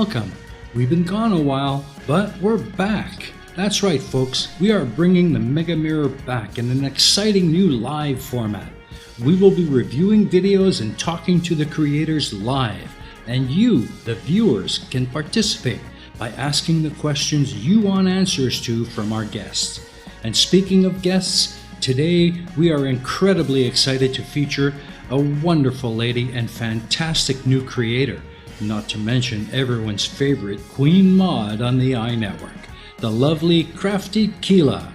welcome. We've been gone a while, but we're back. That's right, folks. We are bringing the Mega Mirror back in an exciting new live format. We will be reviewing videos and talking to the creators live, and you, the viewers, can participate by asking the questions you want answers to from our guests. And speaking of guests, today we are incredibly excited to feature a wonderful lady and fantastic new creator, not to mention everyone's favorite Queen Mod on the EiE Network, the lovely Krafty Keelah.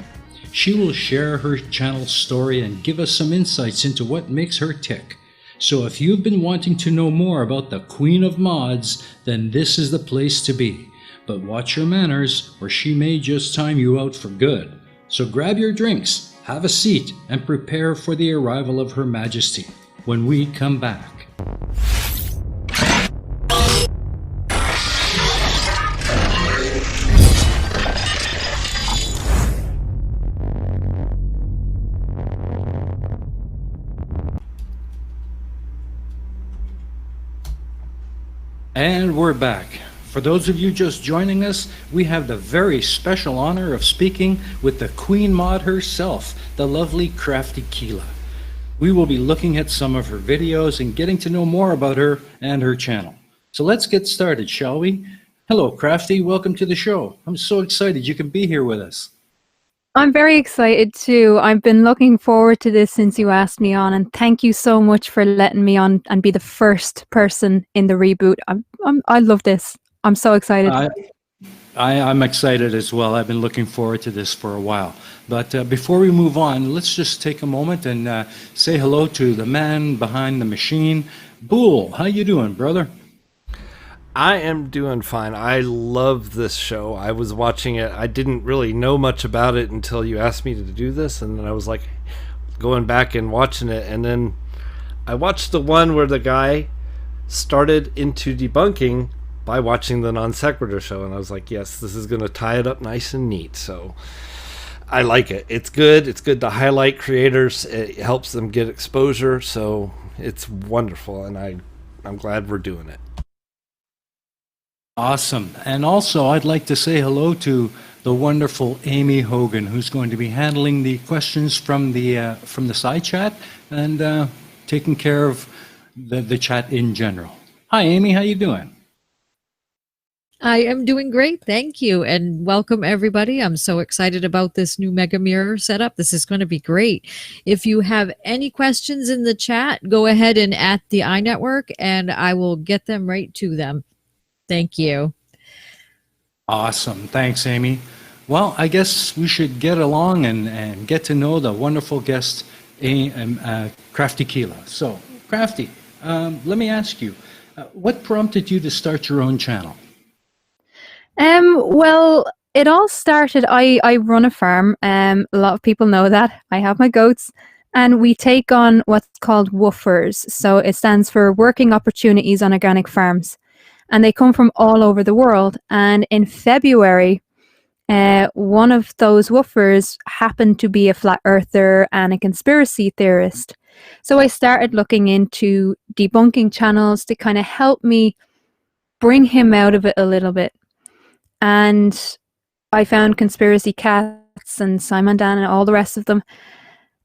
She will share her channel story and give us some insights into what makes her tick. So if you've been wanting to know more about the Queen of Mods, then this is the place to be. But watch your manners, or she may just time you out for good. So grab your drinks, have a seat, and prepare for the arrival of Her Majesty when we come back. And we're back. For those of you just joining us, we have the very special honor of speaking with the Queen Mod herself, the lovely Krafty Keelah. We will be looking at some of her videos and getting to know more about her and her channel. So let's get started, shall we? Hello, Krafty. Welcome to the show. I'm so excited you can be here with us. I'm very excited too. I've been looking forward to this since you asked me on, and thank you so much for letting me on and be the first person in the reboot. I love this. I'm so excited. I'm excited as well. I've been looking forward to this for a while. But before we move on, let's just take a moment and say hello to the man behind the machine. Boole, how you doing, brother? I am doing fine. I love this show. I was watching it. I didn't really know much about it until you asked me to do this, and then I was like going back and watching it, and then I watched the one where the guy started into debunking by watching the Non Sequitur show, and I was like, yes, this is going to tie it up nice and neat. So I like it. It's good. It's good to highlight creators. It helps them get exposure, so it's wonderful, and I'm glad we're doing it. Awesome. And also, I'd like to say hello to the wonderful Aimee Hogan, who's going to be handling the questions from the side chat and taking care of the chat in general. Hi, Aimee. How you doing? I am doing great, thank you, and welcome everybody. I'm so excited about this new Mega Mirror setup. This is going to be great. If you have any questions in the chat, go ahead and at the EiE Network, and I will get them right to them. Thank you. Awesome. Thanks, Aimee. Well, I guess we should get along and get to know the wonderful guest, Krafty Keelah. So, Krafty, let me ask you, what prompted you to start your own channel? Well, it all started, I run a farm. A lot of people know that. I have my goats, and we take on what's called woofers. So it stands for Working Opportunities on Organic Farms. And they come from all over the world. And in February, one of those woofers happened to be a flat earther and a conspiracy theorist. So I started looking into debunking channels to kind of help me bring him out of it a little bit. And I found Conspiracy Cats and Simon Dan and all the rest of them.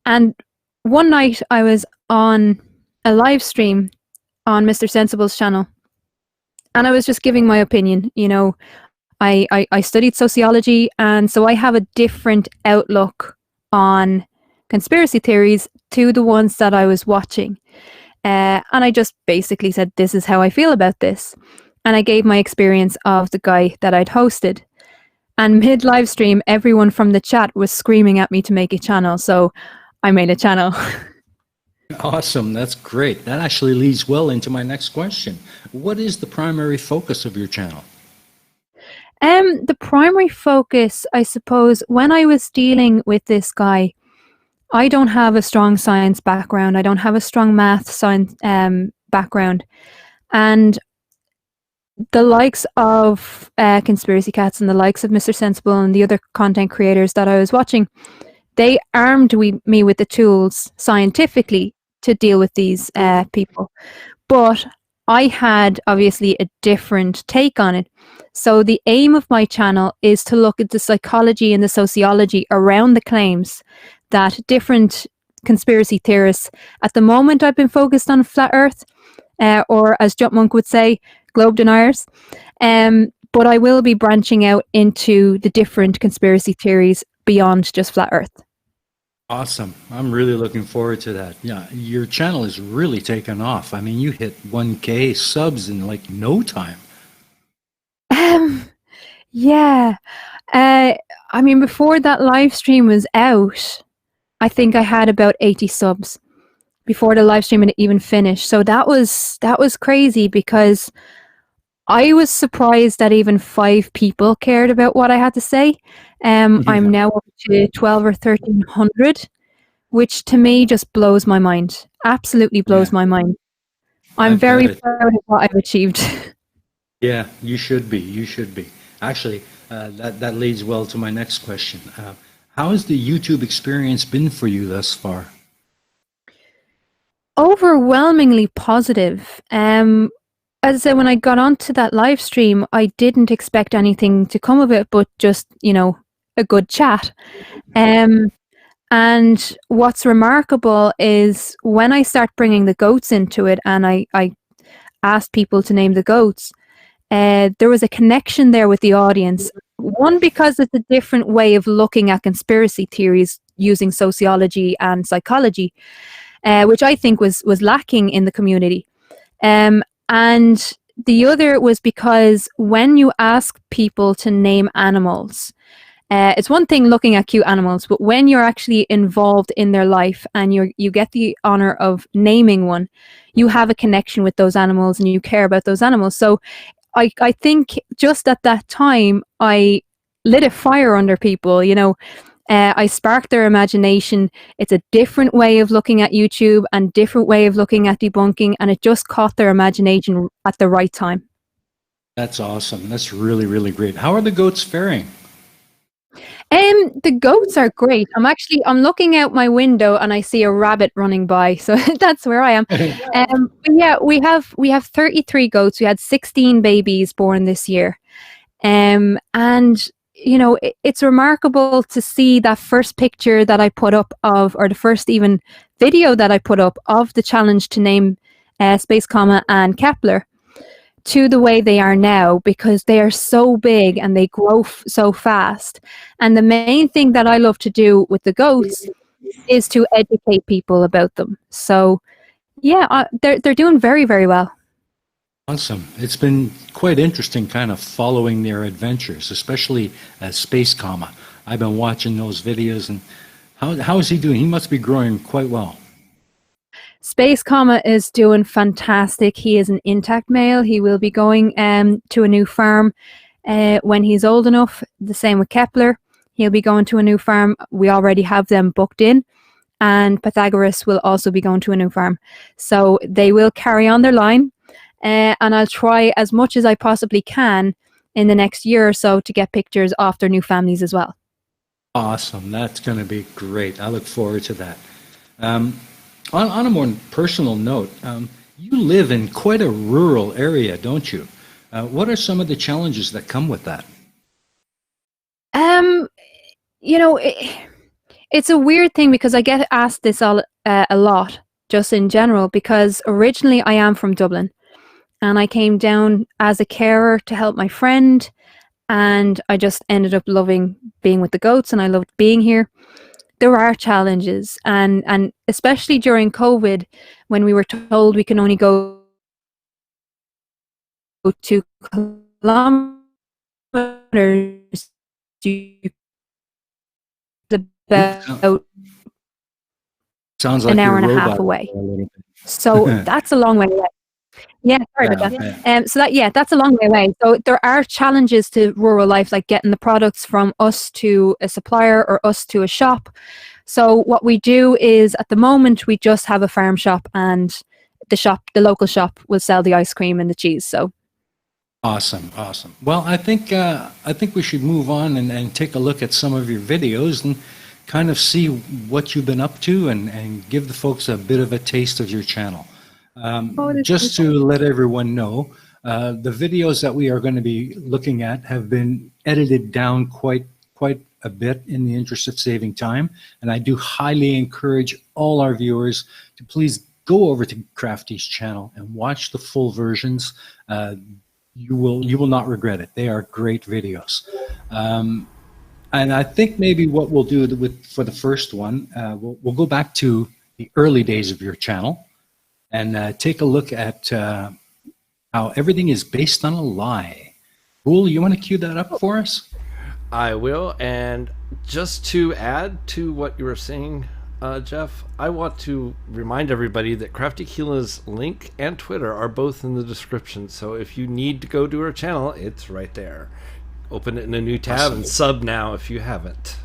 And one night I was on a live stream on Mr. Sensible's channel. And I was just giving my opinion. You know, I studied sociology, and so I have a different outlook on conspiracy theories to the ones that I was watching. And I just basically said, this is how I feel about this. And I gave my experience of the guy that I'd hosted. And mid-live stream, everyone from the chat was screaming at me to make a channel. So I made a channel. Awesome. That's great. That actually leads well into my next question. What is the primary focus of your channel? The primary focus, I suppose, when I was dealing with this guy, I don't have a strong science background. I don't have a strong math science background. And the likes of Conspiracy Cats and the likes of Mr. Sensible and the other content creators that I was watching, they armed me with the tools scientifically to deal with these people. But I had obviously a different take on it. So the aim of my channel is to look at the psychology and the sociology around the claims that different conspiracy theorists, at the moment I've been focused on flat earth, or as Jutmonk would say, globe deniers. But I will be branching out into the different conspiracy theories beyond just flat earth. Awesome. I'm really looking forward to that. Yeah, your channel is really taken off. I mean, you hit 1K subs in like no time. Yeah. I mean, before that live stream was out, I think I had about 80 subs before the live stream had even finished. So that was crazy, because I was surprised that even 5 people cared about what I had to say. I'm now up to 12 or 1300, which to me just blows my mind. Absolutely blows my mind. I'm very proud of what I've achieved. Yeah, you should be. You should be. Actually, that leads well to my next question. How has the YouTube experience been for you thus far? Overwhelmingly positive. As I said, when I got onto that live stream, I didn't expect anything to come of it, but just, a good chat. And what's remarkable is when I start bringing the goats into it, and I asked people to name the goats, there was a connection there with the audience. One, because it's a different way of looking at conspiracy theories using sociology and psychology, which I think was lacking in the community. And the other was because when you ask people to name animals, it's one thing looking at cute animals, but when you're actually involved in their life and you get the honor of naming one, you have a connection with those animals and you care about those animals. So I think just at that time, I lit a fire under people, I sparked their imagination. It's a different way of looking at YouTube and different way of looking at debunking, and it just caught their imagination at the right time. That's awesome. That's really, really great. How are the goats faring? The goats are great. I'm looking out my window and I see a rabbit running by, so that's where I am. But yeah, we have 33 goats. We had 16 babies born this year, and it's remarkable to see that first picture that I put up of, or the first even video that I put up of the challenge to name Space Comma and Kepler, to the way they are now, because they are so big and they grow so fast. And the main thing that I love to do with the goats is to educate people about them. So yeah, they're doing very, very well. Awesome. It's been quite interesting kind of following their adventures, especially Space Comma. I've been watching those videos, and how is he doing? He must be growing quite well. Space Comma is doing fantastic. He is an intact male. He will be going to a new farm when he's old enough. The same with Kepler. He'll be going to a new farm. We already have them booked in. And Pythagoras will also be going to a new farm. So they will carry on their line. And I'll try as much as I possibly can in the next year or so to get pictures of their new families as well. Awesome. That's going to be great. I look forward to that. On a more personal note, you live in quite a rural area, don't you? What are some of the challenges that come with that? It's a weird thing, because I get asked this a lot, just in general, because originally I am from Dublin. And I came down as a carer to help my friend, and I just ended up loving being with the goats, and I loved being here. There are challenges, and especially during COVID, when we were told we can only go 2 kilometers, about Sounds like an hour and a half away. So that's a long way away. Yeah, sorry about that. That's a long way away. So there are challenges to rural life, like getting the products from us to a supplier or us to a shop. So what we do is, at the moment, we just have a farm shop, and the local shop will sell the ice cream and the cheese. So awesome. Well, I think we should move on and take a look at some of your videos and kind of see what you've been up to, and give the folks a bit of a taste of your channel. Just to let everyone know, the videos that we are going to be looking at have been edited down quite a bit in the interest of saving time, and I do highly encourage all our viewers to please go over to Krafty's channel and watch the full versions. You will not regret it. They are great videos. And I think maybe what we'll do for the first one, we'll go back to the early days of your channel and take a look at how everything is based on a lie. Boole, you want to cue that up for us? I will. And just to add to what you were saying, Jeff, I want to remind everybody that Krafty Keelah's link and Twitter are both in the description. So if you need to go to her channel, it's right there. Open it in a new tab and sub now if you haven't.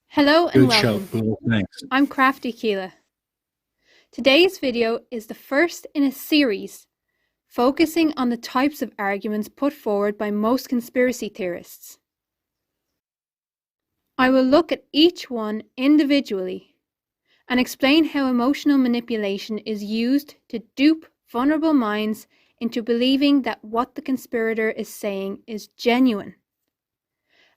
Hello and Good show, welcome. Boole. Thanks. I'm Krafty Keelah. Today's video is the first in a series focusing on the types of arguments put forward by most conspiracy theorists. I will look at each one individually and explain how emotional manipulation is used to dupe vulnerable minds into believing that what the conspirator is saying is genuine.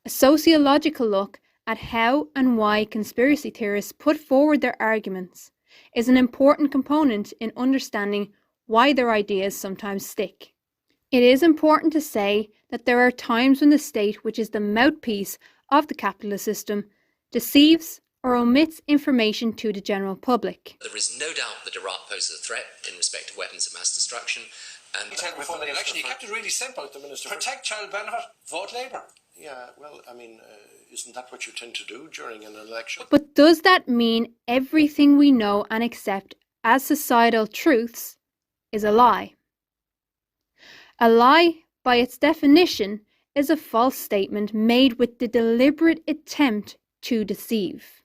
A sociological look at how and why conspiracy theorists put forward their arguments is an important component in understanding why their ideas sometimes stick. It is important to say that there are times when the state, which is the mouthpiece of the capitalist system, deceives or omits information to the general public. There is no doubt that Iraq poses a threat in respect of weapons of mass destruction. And before the election, you kept it really simple. The minister protect child benefit, vote Labour. Yeah, well, I mean, isn't that what you tend to do during an election? But does that mean everything we know and accept as societal truths is a lie? A lie, by its definition, is a false statement made with the deliberate attempt to deceive.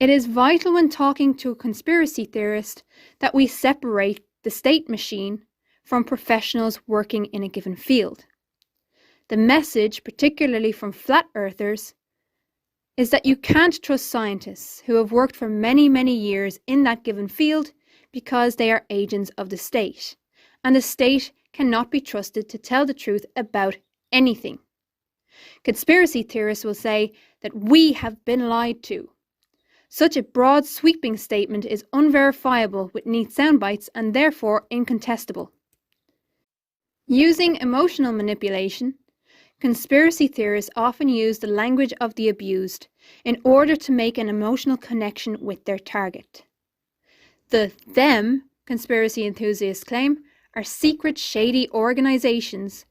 It is vital when talking to a conspiracy theorist that we separate the state machine from professionals working in a given field. The message, particularly from flat earthers, is that you can't trust scientists who have worked for many, many years in that given field because they are agents of the state, and the state cannot be trusted to tell the truth about anything. Conspiracy theorists will say that we have been lied to. Such a broad, sweeping statement is unverifiable with neat soundbites and therefore incontestable. Using emotional manipulation, conspiracy theorists often use the language of the abused in order to make an emotional connection with their target. The them, conspiracy enthusiasts claim, are secret, shady organizations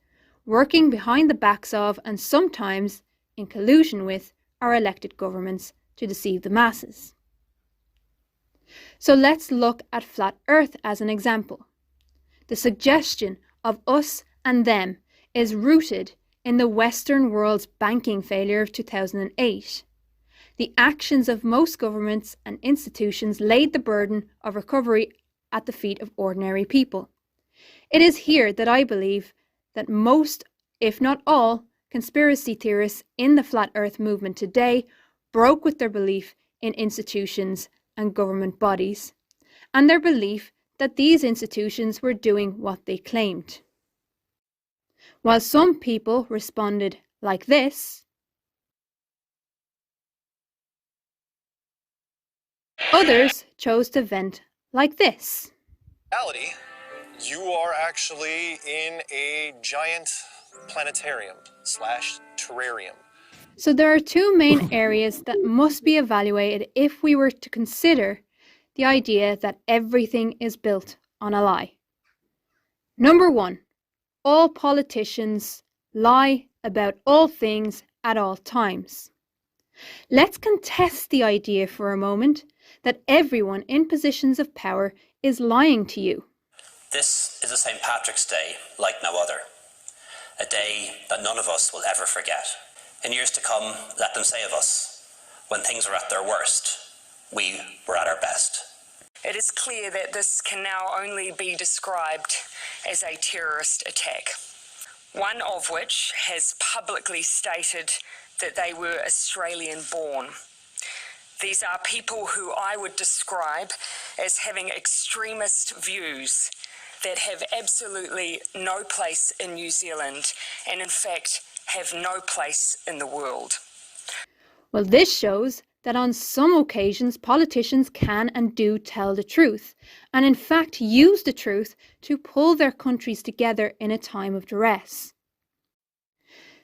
working behind the backs of and sometimes in collusion with our elected governments to deceive the masses. So let's look at Flat Earth as an example. The suggestion of us and them is rooted in the Western world's banking failure of 2008. The actions of most governments and institutions laid the burden of recovery at the feet of ordinary people. It is here that I believe that most, if not all, conspiracy theorists in the Flat Earth movement today broke with their belief in institutions and government bodies, and their belief that these institutions were doing what they claimed. While some people responded like this, others chose to vent like this. In reality, you are actually in a giant planetarium/terrarium. So there are two main areas that must be evaluated if we were to consider the idea that everything is built on a lie. Number one, all politicians lie about all things at all times. Let's contest the idea for a moment that everyone in positions of power is lying to you. this is a St. Patrick's Day like no other, a day that none of us will ever forget. In years to come, let them say of us, when things were at their worst, we were at our best. It is clear that this can now only be described as a terrorist attack, one of which has publicly stated that they were Australian born. These are people who I would describe as having extremist views that have absolutely no place in New Zealand and in fact have no place in the world. Well, this shows that on some occasions politicians can and do tell the truth, and in fact use the truth to pull their countries together in a time of duress.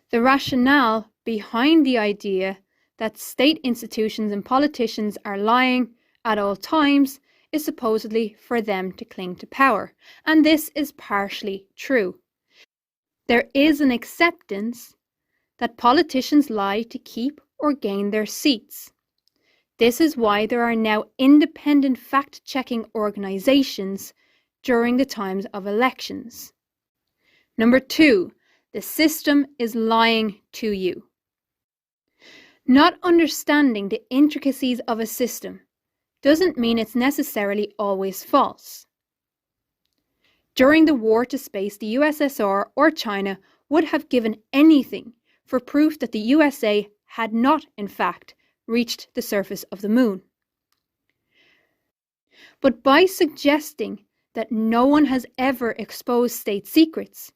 The rationale behind the idea that state institutions and politicians are lying at all times is supposedly for them to cling to power, and this is partially true. There is an acceptance that politicians lie to keep or gain their seats. This is why there are now independent fact-checking organizations during the times of elections. Number 2, the system is lying to you. Not understanding the intricacies of a system doesn't mean it's necessarily always false. During the war to space, the USSR or China would have given anything for proof that the USA had not, in fact, reached the surface of the moon. But by suggesting that no one has ever exposed state secrets,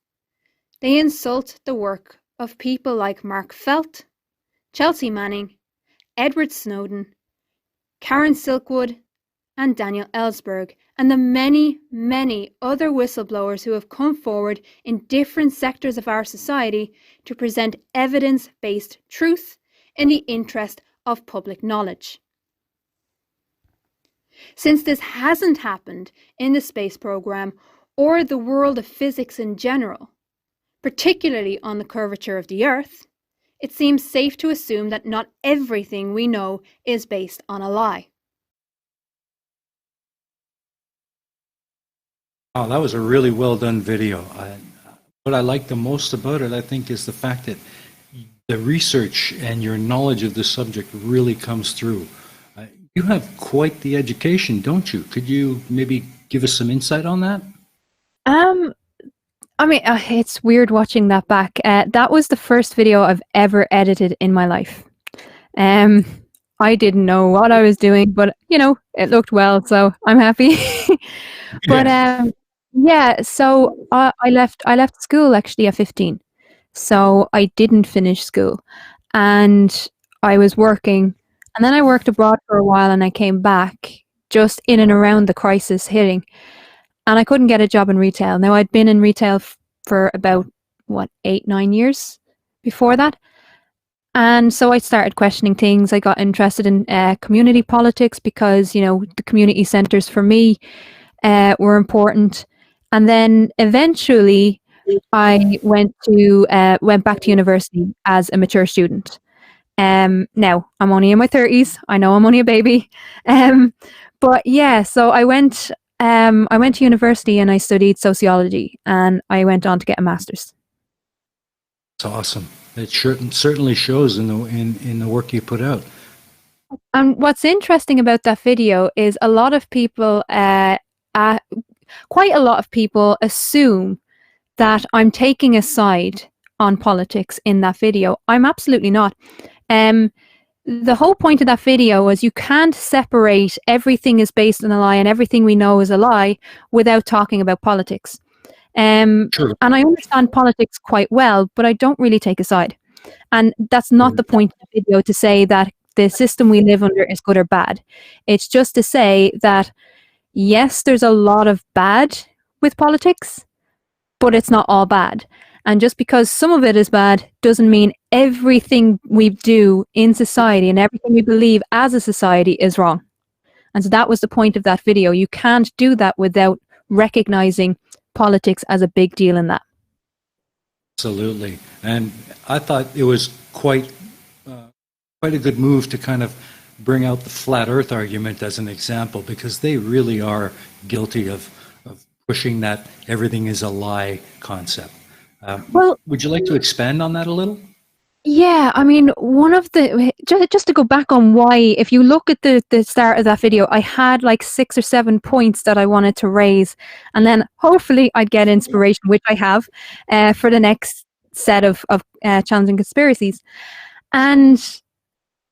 they insult the work of people like Mark Felt, Chelsea Manning, Edward Snowden, Karen Silkwood, and Daniel Ellsberg, and the many, many other whistleblowers who have come forward in different sectors of our society to present evidence-based truth in the interest of public knowledge. Since this hasn't happened in the space program or the world of physics in general, particularly on the curvature of the Earth, it seems safe to assume that not everything we know is based on a lie. Wow, that was a really well done video. What I like the most about it, I think, is the fact that the research and your knowledge of the subject really comes through. You have quite the education, don't you? Could you maybe give us some insight on that? I mean, it's weird watching that back. That was the first video I've ever edited in my life. I didn't know what I was doing, but you know, it looked well, so I'm happy. But yeah, so I left school actually at 15. So I didn't finish school, and I was working, and then I worked abroad for a while, and I came back just in and around the crisis hitting, and I couldn't get a job in retail. Now I'd been in retail for about 8-9 years before that, and so I started questioning things. I got interested in community politics because, you know, the community centres for me were important, and then eventually I went back to university as a mature student. Now I'm only in my 30s. I know I'm only a baby. But yeah, so I went to university and I studied sociology, and I went on to get a master's. That's awesome. It certainly shows in the work you put out. And what's interesting about that video is a lot of people, quite a lot of people assume that I'm taking a side on politics in that video. I'm absolutely not. The whole point of that video was you can't separate everything is based on a lie and everything we know is a lie without talking about politics. Sure. And I understand politics quite well, but I don't really take a side. And that's not the point of the video, to say that the system we live under is good or bad. It's just to say that, yes, there's a lot of bad with politics, but it's not all bad. And just because some of it is bad doesn't mean everything we do in society and everything we believe as a society is wrong. And so that was the point of that video. You can't do that without recognizing politics as a big deal in that. Absolutely. And I thought it was quite a good move to kind of bring out the flat earth argument as an example, because they really are guilty of pushing that everything is a lie concept. Well, would you like to expand on that a little? Yeah, I mean, one of the, just to go back on why, if you look at the start of that video, I had like 6 or 7 points that I wanted to raise, and then hopefully I'd get inspiration, which I have, for the next set of challenging conspiracies. And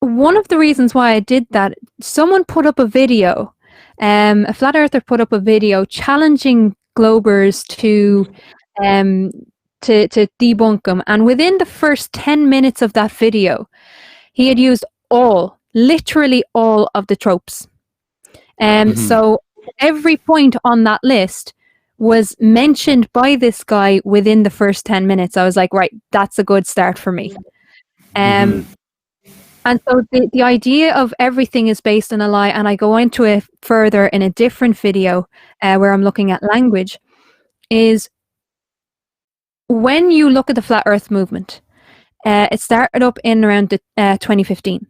one of the reasons why I did that, someone put up a video, a flat earther put up a video challenging Globers to debunk them, and within the first 10 minutes of that video, he had used literally all of the tropes. So every point on that list was mentioned by this guy within the first 10 minutes. I was like, right, that's a good start for me. And so the idea of everything is based on a lie, and I go into it further in a different video where I'm looking at language, is when you look at the Flat Earth movement, it started up in around 2015.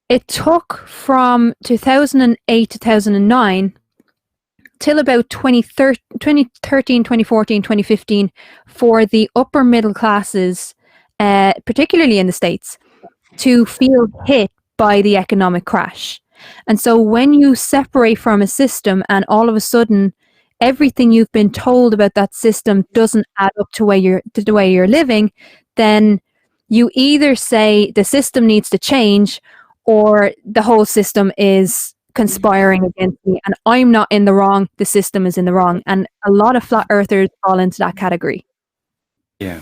It took from 2008, 2009 till about 2013, 2014, 2015 for the upper middle classes, particularly in the States, to feel hit by the economic crash. And so when you separate from a system and all of a sudden everything you've been told about that system doesn't add up to the way you're living, then you either say the system needs to change or the whole system is conspiring against me and I'm not in the wrong, the system is in the wrong. And a lot of flat earthers fall into that category. Yeah,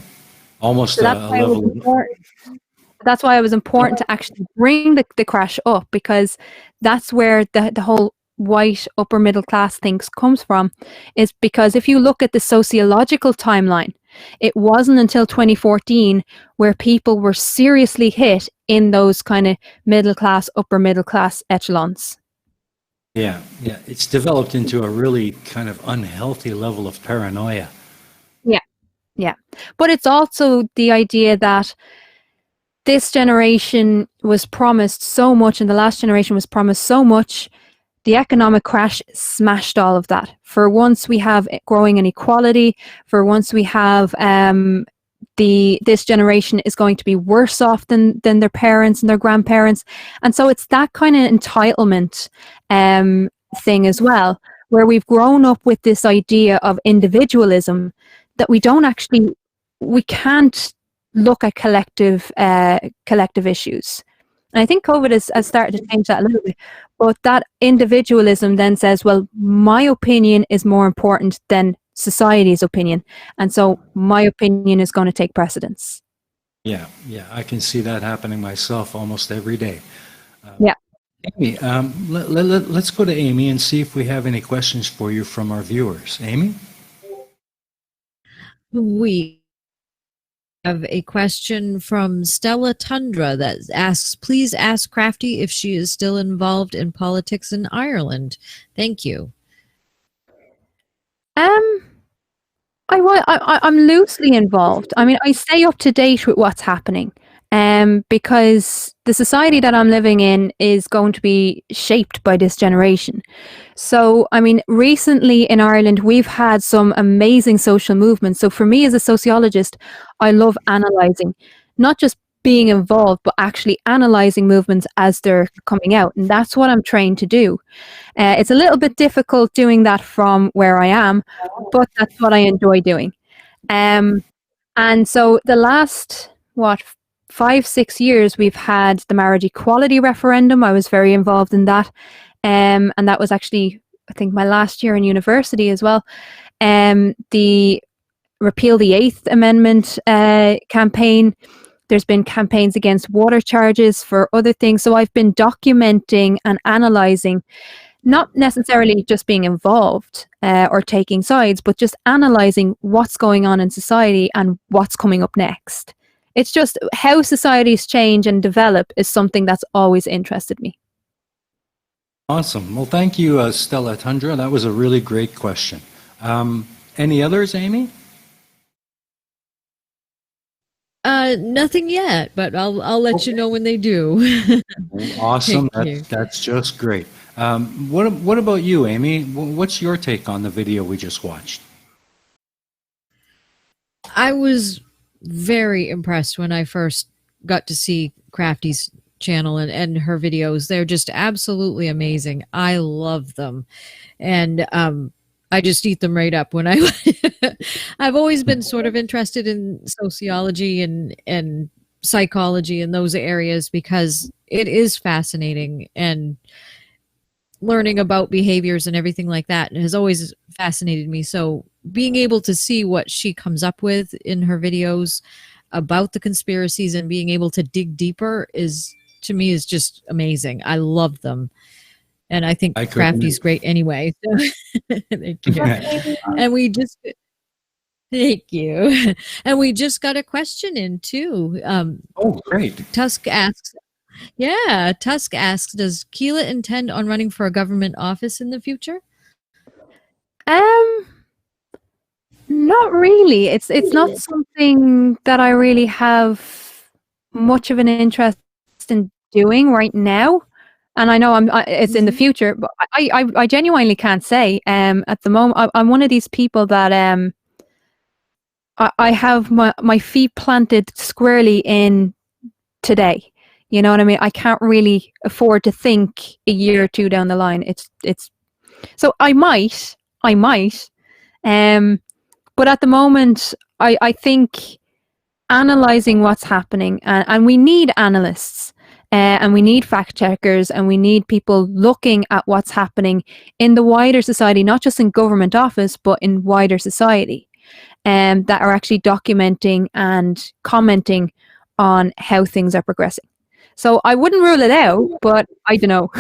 almost So a level. that's why it was important to actually bring the crash up, because that's where the whole white upper middle class things comes from, is because if you look at the sociological timeline, it wasn't until 2014 where people were seriously hit in those kind of middle class, upper middle class echelons. Yeah, it's developed into a really kind of unhealthy level of paranoia. Yeah. But it's also the idea that this generation was promised so much and the last generation was promised so much. The economic crash smashed all of that. For once we have growing inequality. For once we have this generation is going to be worse off than their parents and their grandparents. And so it's that kind of entitlement thing as well, where we've grown up with this idea of individualism that we can't look at collective issues. And I think COVID has started to change that a little bit. But that individualism then says, well, my opinion is more important than society's opinion. And so my opinion is going to take precedence. Yeah, I can see that happening myself almost every day. Yeah. Aimee, let's go to Aimee and see if we have any questions for you from our viewers. Aimee? We have a question from Stella Tundra that asks, please ask Krafty if she is still involved in politics in Ireland. Thank you. I'm loosely involved. I mean, I stay up to date with what's happening, because the society that I'm living in is going to be shaped by this generation. So, I mean, recently in Ireland, we've had some amazing social movements. So for me as a sociologist, I love analysing, not just being involved, but actually analysing movements as they're coming out. And that's what I'm trained to do. It's a little bit difficult doing that from where I am, but that's what I enjoy doing. And so the last, 5-6 years, we've had the marriage equality referendum. I was very involved in that. And that was actually, I think, my last year in university as well. The Repeal the Eighth Amendment campaign. There's been campaigns against water charges for other things. So I've been documenting and analysing, not necessarily just being involved or taking sides, but just analysing what's going on in society and what's coming up next. It's just how societies change and develop is something that's always interested me. Awesome. Well, thank you, Stella Tundra. That was a really great question. Any others, Aimee? Nothing yet, but I'll let you know when they do. Awesome. That's just great. What about you, Aimee? What's your take on the video we just watched? I was very impressed when I first got to see Krafty's channel and her videos. They're just absolutely amazing. I love them. And I just eat them right up when I've always been sort of interested in sociology and psychology in those areas because it is fascinating, and learning about behaviors and everything like that has always fascinated me. So being able to see what she comes up with in her videos about the conspiracies and being able to dig deeper is, to me, is just amazing. I love them. And I think Krafty's great anyway. So thank you. And we just thank you. And we just got a question in too. Oh, great. Tusk asks, does Keelah intend on running for a government office in the future? Not really. It's not something that I really have much of an interest in doing right now. And I know it's in the future, but I genuinely can't say. At the moment, I'm one of these people that I have my feet planted squarely in today. You know what I mean? I can't really afford to think a year or two down the line. It's so I might. But at the moment, I think analyzing what's happening, and we need analysts, and we need fact checkers, and we need people looking at what's happening in the wider society, not just in government office, but in wider society, that are actually documenting and commenting on how things are progressing. So I wouldn't rule it out, but I don't know.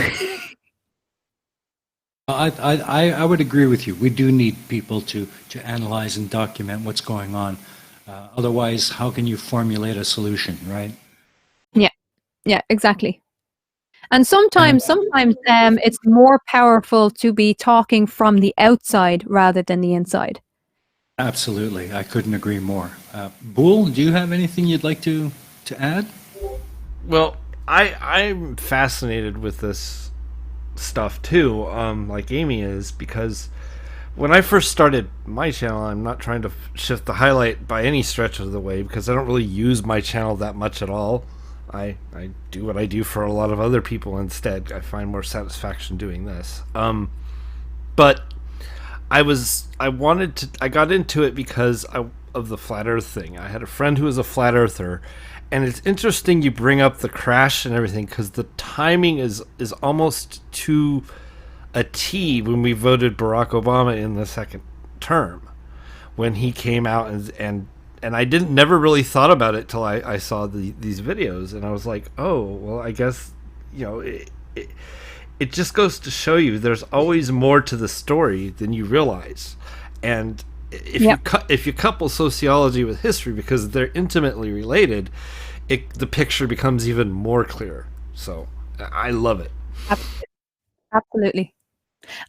I would agree with you. We do need people to analyze and document what's going on. Otherwise, how can you formulate a solution, right? Yeah, exactly. And sometimes it's more powerful to be talking from the outside rather than the inside. Absolutely. I couldn't agree more. Boole, do you have anything you'd like to add? Well, I'm fascinated with this stuff too, like Aimee is, because when I first started my channel, I'm not trying to shift the highlight by any stretch of the way, because I don't really use my channel that much at all. I do what I do for a lot of other people instead. I find more satisfaction doing this. But I got into it because of the flat earth thing. I had a friend who was a flat earther, and it's interesting you bring up the crash and everything, because the timing is almost to a T when we voted Barack Obama in the second term, when he came out and I never really thought about it till I saw these videos, and I was like, oh, well, I guess, it just goes to show you there's always more to the story than you realize. And if you couple sociology with history, because they're intimately related, the picture becomes even more clear. So I love it. Absolutely.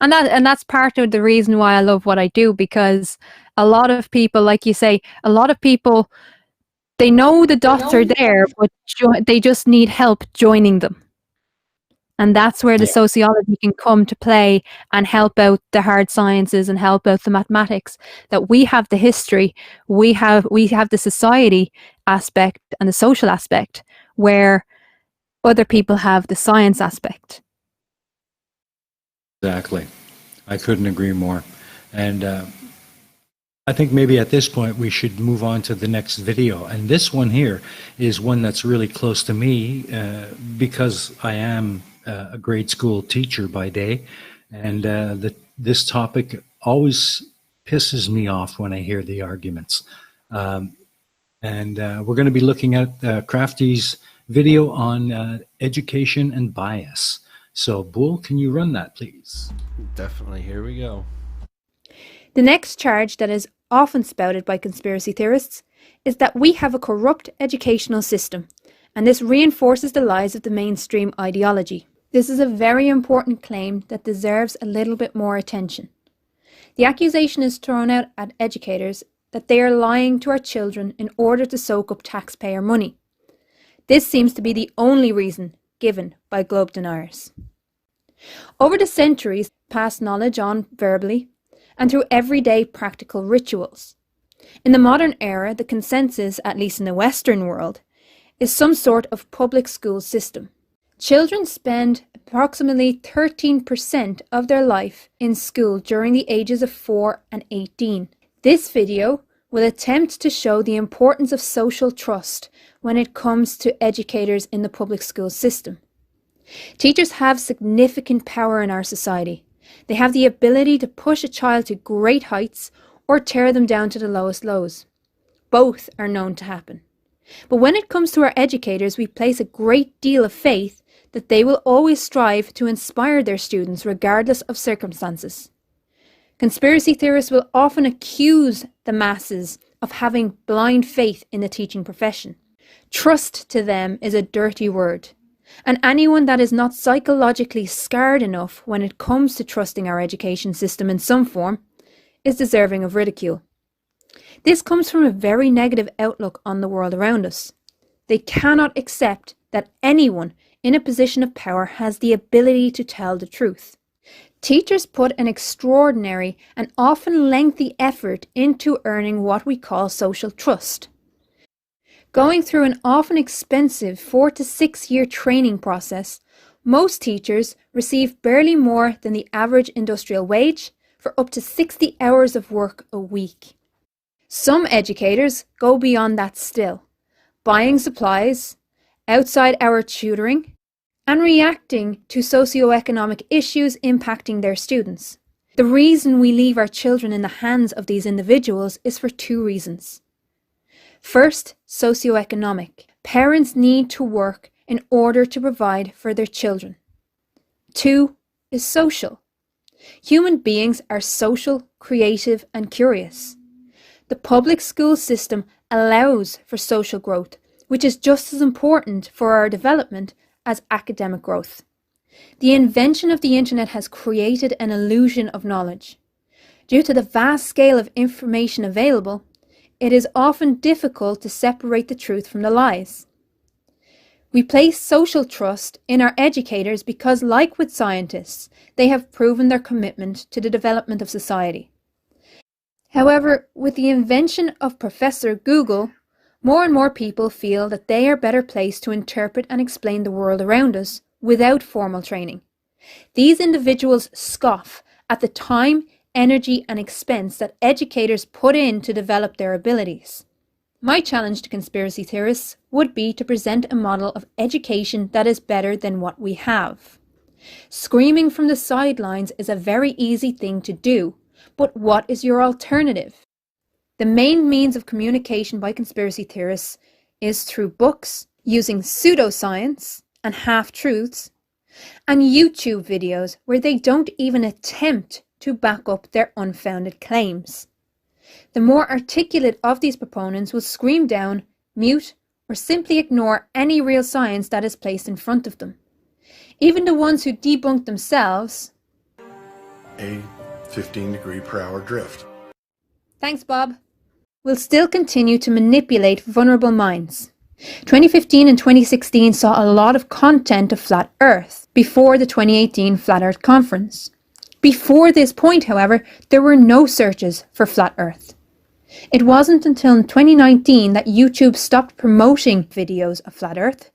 And that's part of the reason why I love what I do, because a lot of people, like you say, they know the dots are there, but they just need help joining them. And that's where the sociology can come to play and help out the hard sciences and help out the mathematics. That we have the history, we have the society aspect and the social aspect, where other people have the science aspect. Exactly. I couldn't agree more. And I think maybe at this point we should move on to the next video. And this one here is one that's really close to me, because I am a grade school teacher by day. And this topic always pisses me off when I hear the arguments. And we're going to be looking at Krafty's video on education and bias. So, Boole, can you run that, please? Definitely. Here we go. The next charge that is often spouted by conspiracy theorists is that we have a corrupt educational system, and this reinforces the lies of the mainstream ideology. This is a very important claim that deserves a little bit more attention. The accusation is thrown out at educators that they are lying to our children in order to soak up taxpayer money. This seems to be the only reason given by globe deniers. Over the centuries, passed knowledge on verbally and through everyday practical rituals. In the modern era, the consensus, at least in the Western world, is some sort of public school system. Children spend approximately 13% of their life in school during the ages of 4 and 18. This video will attempt to show the importance of social trust when it comes to educators in the public school system. Teachers have significant power in our society. They have the ability to push a child to great heights or tear them down to the lowest lows. Both are known to happen. But when it comes to our educators, we place a great deal of faith that they will always strive to inspire their students regardless of circumstances. Conspiracy theorists will often accuse the masses of having blind faith in the teaching profession. Trust to them is a dirty word, and anyone that is not psychologically scarred enough when it comes to trusting our education system in some form is deserving of ridicule. This comes from a very negative outlook on the world around us. They cannot accept that anyone in a position of power has the ability to tell the truth. Teachers put an extraordinary and often lengthy effort into earning what we call social trust. Going through an often expensive 4 to 6 year training process, most teachers receive barely more than the average industrial wage for up to 60 hours of work a week. Some educators go beyond that still, buying supplies, outside hour tutoring, and reacting to socioeconomic issues impacting their students. The reason we leave our children in the hands of these individuals is for 2 reasons. First, socioeconomic. Parents need to work in order to provide for their children. 2 is social. Human beings are social, creative, and curious. The public school system allows for social growth, which is just as important for our development as academic growth. The invention of the internet has created an illusion of knowledge. Due to the vast scale of information available, it is often difficult to separate the truth from the lies. We place social trust in our educators because, like with scientists, they have proven their commitment to the development of society. However, with the invention of Professor Google, more and more people feel that they are better placed to interpret and explain the world around us without formal training. These individuals scoff at the time, energy, and expense that educators put in to develop their abilities. My challenge to conspiracy theorists would be to present a model of education that is better than what we have. Screaming from the sidelines is a very easy thing to do, but what is your alternative? The main means of communication by conspiracy theorists is through books, using pseudoscience and half-truths, and YouTube videos where they don't even attempt to back up their unfounded claims. The more articulate of these proponents will scream down, mute, or simply ignore any real science that is placed in front of them. Even the ones who debunk themselves. A 15-degree-per-hour drift. Thanks, Bob. Will still continue to manipulate vulnerable minds. 2015 and 2016 saw a lot of content of Flat Earth before the 2018 Flat Earth Conference. Before this point, however, there were no searches for Flat Earth. It wasn't until 2019 that YouTube stopped promoting videos of Flat Earth.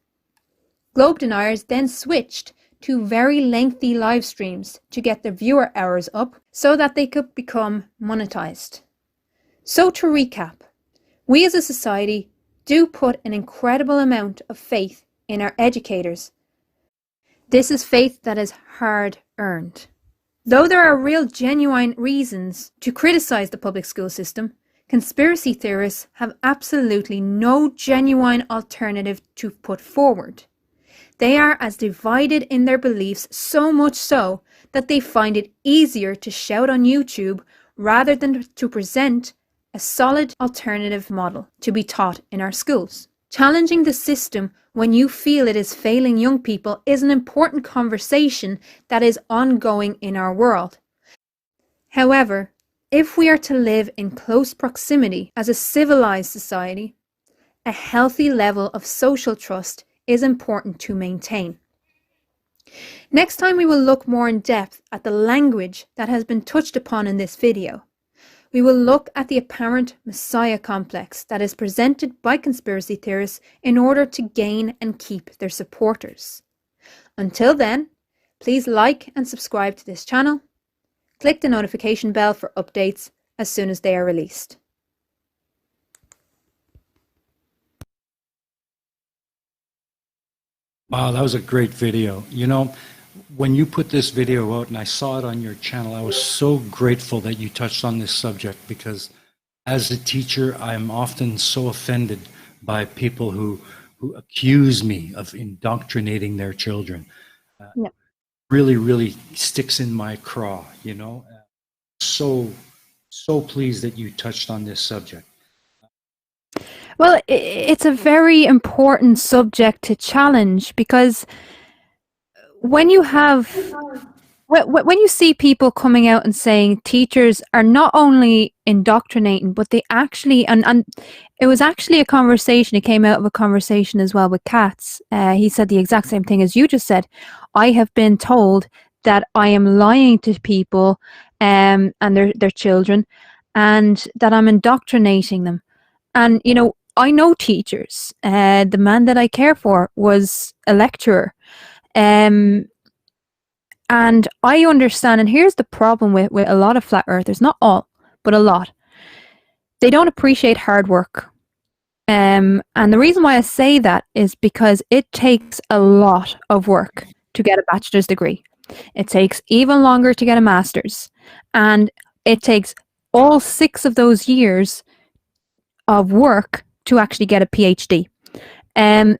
Globe deniers then switched to very lengthy live streams to get their viewer hours up so that they could become monetized. So to recap, we as a society do put an incredible amount of faith in our educators. This is faith that is hard earned. Though there are real genuine reasons to criticize the public school system, conspiracy theorists have absolutely no genuine alternative to put forward. They are as divided in their beliefs, so much so that they find it easier to shout on YouTube rather than to present a solid alternative model to be taught in our schools. Challenging the system when you feel it is failing young people is an important conversation that is ongoing in our world. However, if we are to live in close proximity as a civilized society, a healthy level of social trust is important to maintain. Next time we will look more in depth at the language that has been touched upon in this video. We will look at the apparent messiah complex that is presented by conspiracy theorists in order to gain and keep their supporters. Until then, please like and subscribe to this channel. Click the notification bell for updates as soon as they are released. Wow, that was a great video. You know, when you put this video out and I saw it on your channel, I was so grateful that you touched on this subject because as a teacher, I'm often so offended by people who accuse me of indoctrinating their children. Yeah. Really, really sticks in my craw, you know. So, so pleased that you touched on this subject. Well, it's a very important subject to challenge because when you have when you see people coming out and saying teachers are not only indoctrinating, but they actually and it was actually a conversation. It came out of a conversation as well with Katz. He said the exact same thing as you just said. I have been told that I am lying to people and their children, and that I'm indoctrinating them. And you know, I know teachers. The man that I care for was a lecturer. And I understand, and here's the problem with a lot of flat earthers, not all, but a lot. They don't appreciate hard work. And the reason why I say that is because it takes a lot of work to get a bachelor's degree. It takes even longer to get a master's. And it takes all 6 of those years of work to actually get a PhD.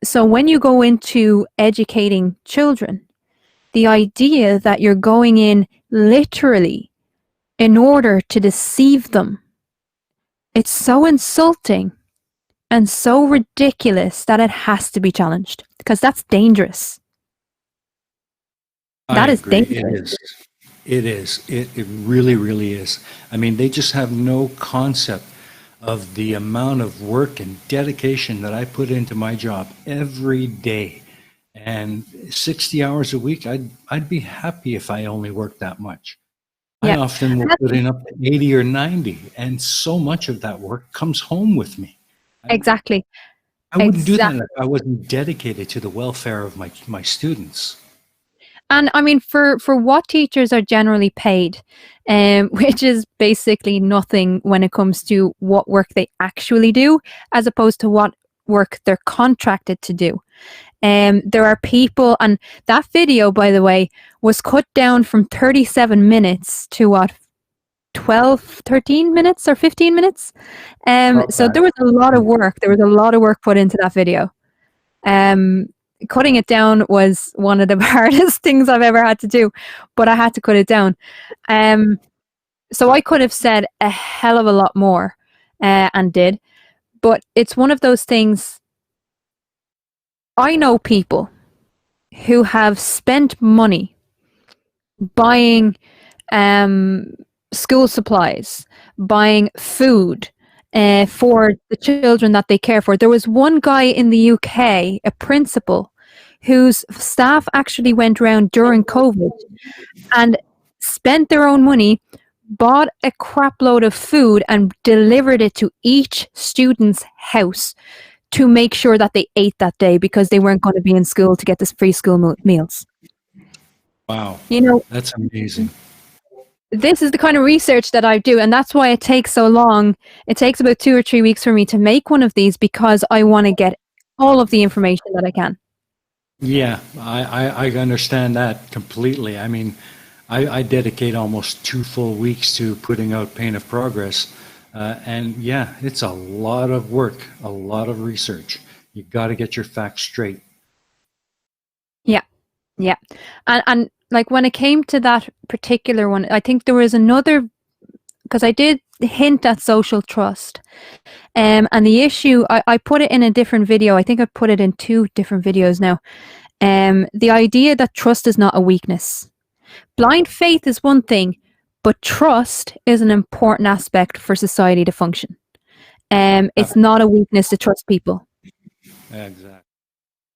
So when you go into educating children, the idea that you're going in literally in order to deceive them, it's so insulting and so ridiculous that it has to be challenged because that's dangerous. That is dangerous. It is. It really, really is. I mean, they just have no concept of the amount of work and dedication that I put into my job every day. And 60 hours a week, I'd be happy if I only worked that much. I often will put in up to 80 or 90, and so much of that work comes home with me. Exactly. I wouldn't do that if I wasn't dedicated to the welfare of my students. And I mean, for what teachers are generally paid, which is basically nothing when it comes to what work they actually do, as opposed to what work they're contracted to do. There are people, and that video, by the way, was cut down from 37 minutes to what, 12, 13 minutes or 15 minutes? So there was a lot of work. There was a lot of work put into that video. Cutting it down was one of the hardest things I've ever had to do, but I had to cut it down. So I could have said a hell of a lot more, and did, but it's one of those things. I know people who have spent money buying school supplies, buying food for the children that they care for. There was one guy in the UK, a principal, whose staff actually went around during COVID and spent their own money, bought a crap load of food and delivered it to each student's house to make sure that they ate that day because they weren't going to be in school to get this free school meals. Wow. You know, that's amazing. This is the kind of research that I do, and that's why it takes so long. It takes about 2 or 3 weeks for me to make one of these because I want to get all of the information that I can. Yeah, I understand that completely. I mean, I dedicate almost 2 full weeks to putting out Pain of Progress. And yeah, it's a lot of work, a lot of research. You got to get your facts straight. Yeah. And like when it came to that particular one, I think there was another, because I did hint at social trust. And the issue, I put it in a different video. I think I put it in 2 different videos now. The idea that trust is not a weakness. Blind faith is one thing, but trust is an important aspect for society to function. It's not a weakness to trust people. Exactly.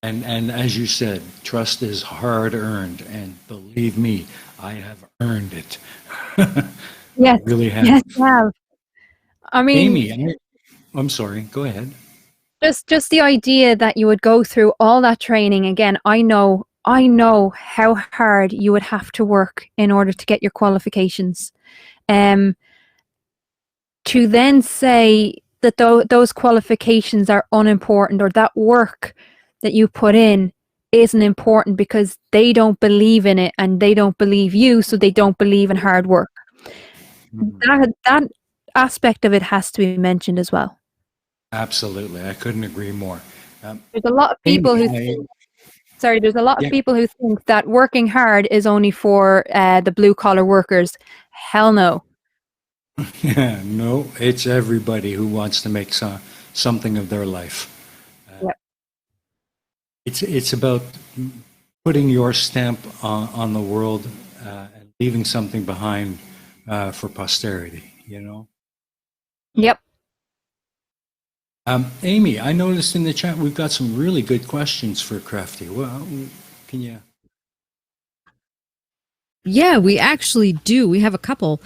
And as you said, trust is hard earned, and believe me, I have earned it. Yes, I really have. Yes, I have. I mean, Aimee, I'm sorry. Go ahead. Just the idea that you would go through all that training again. I know how hard you would have to work in order to get your qualifications. To then say that those qualifications are unimportant, or that work that you put in isn't important because they don't believe in it and they don't believe you, so they don't believe in hard work. That aspect of it has to be mentioned as well. Absolutely. I couldn't agree more. There's a lot of people who there's a lot of people who think that working hard is only for the blue collar workers. Hell no. Yeah, no, it's everybody who wants to make something of their life. Yep. It's about putting your stamp on the world and leaving something behind for posterity, you know? Yep. Aimee, I noticed in the chat we've got some really good questions for Krafty. Well, can you... Yeah, we actually do. We have a couple.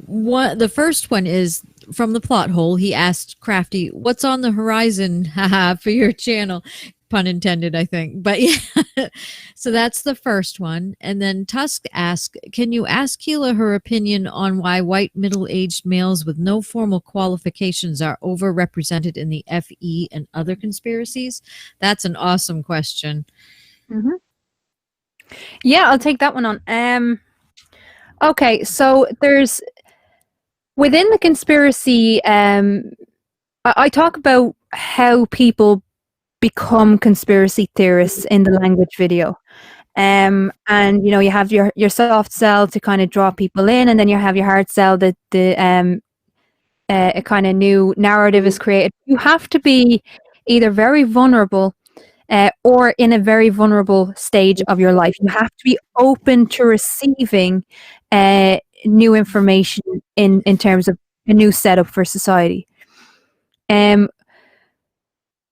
The first one is from the plot hole. He asked Krafty, "What's on the horizon, haha, for your channel?" Pun intended, I think. But yeah, so that's the first one. And then Tusk asked, "Can you ask Keelah her opinion on why white middle-aged males with no formal qualifications are overrepresented in the FE and other conspiracies?" That's an awesome question. Mm-hmm. Yeah, I'll take that one on. Okay, so there's within the conspiracy, I talk about how people become conspiracy theorists in the language video. And you know, you have your soft sell to kind of draw people in, and then you have your hard sell that a kind of new narrative is created. You have to be either very vulnerable or in a very vulnerable stage of your life. You have to be open to receiving new information in terms of a new setup for society.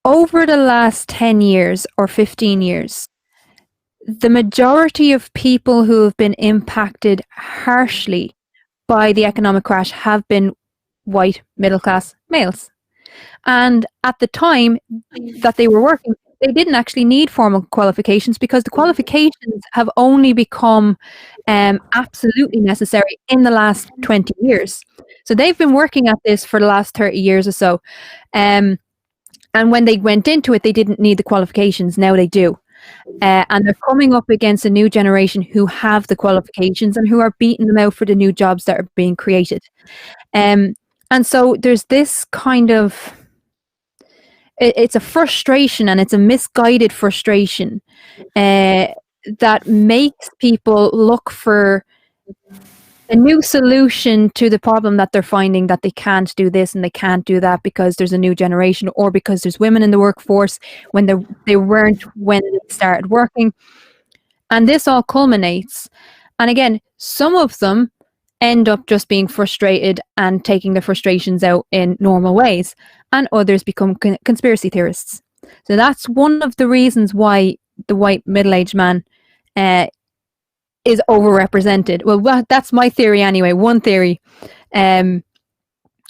Over the last 10 years or 15 years, the majority of people who have been impacted harshly by the economic crash have been white middle-class males. And at the time that they were working, they didn't actually need formal qualifications because the qualifications have only become absolutely necessary in the last 20 years. So they've been working at this for the last 30 years or so. And when they went into it, they didn't need the qualifications. Now they do. And they're coming up against a new generation who have the qualifications and who are beating them out for the new jobs that are being created. And so there's this kind of... It's a frustration, and it's a misguided frustration that makes people look for a new solution to the problem that they're finding, that they can't do this and they can't do that because there's a new generation or because there's women in the workforce when they weren't when they started working. And this all culminates. And again, some of them end up just being frustrated and taking their frustrations out in normal ways, and others become conspiracy theorists. So that's one of the reasons why the white middle-aged man is overrepresented. Well, that's my theory anyway, one theory. And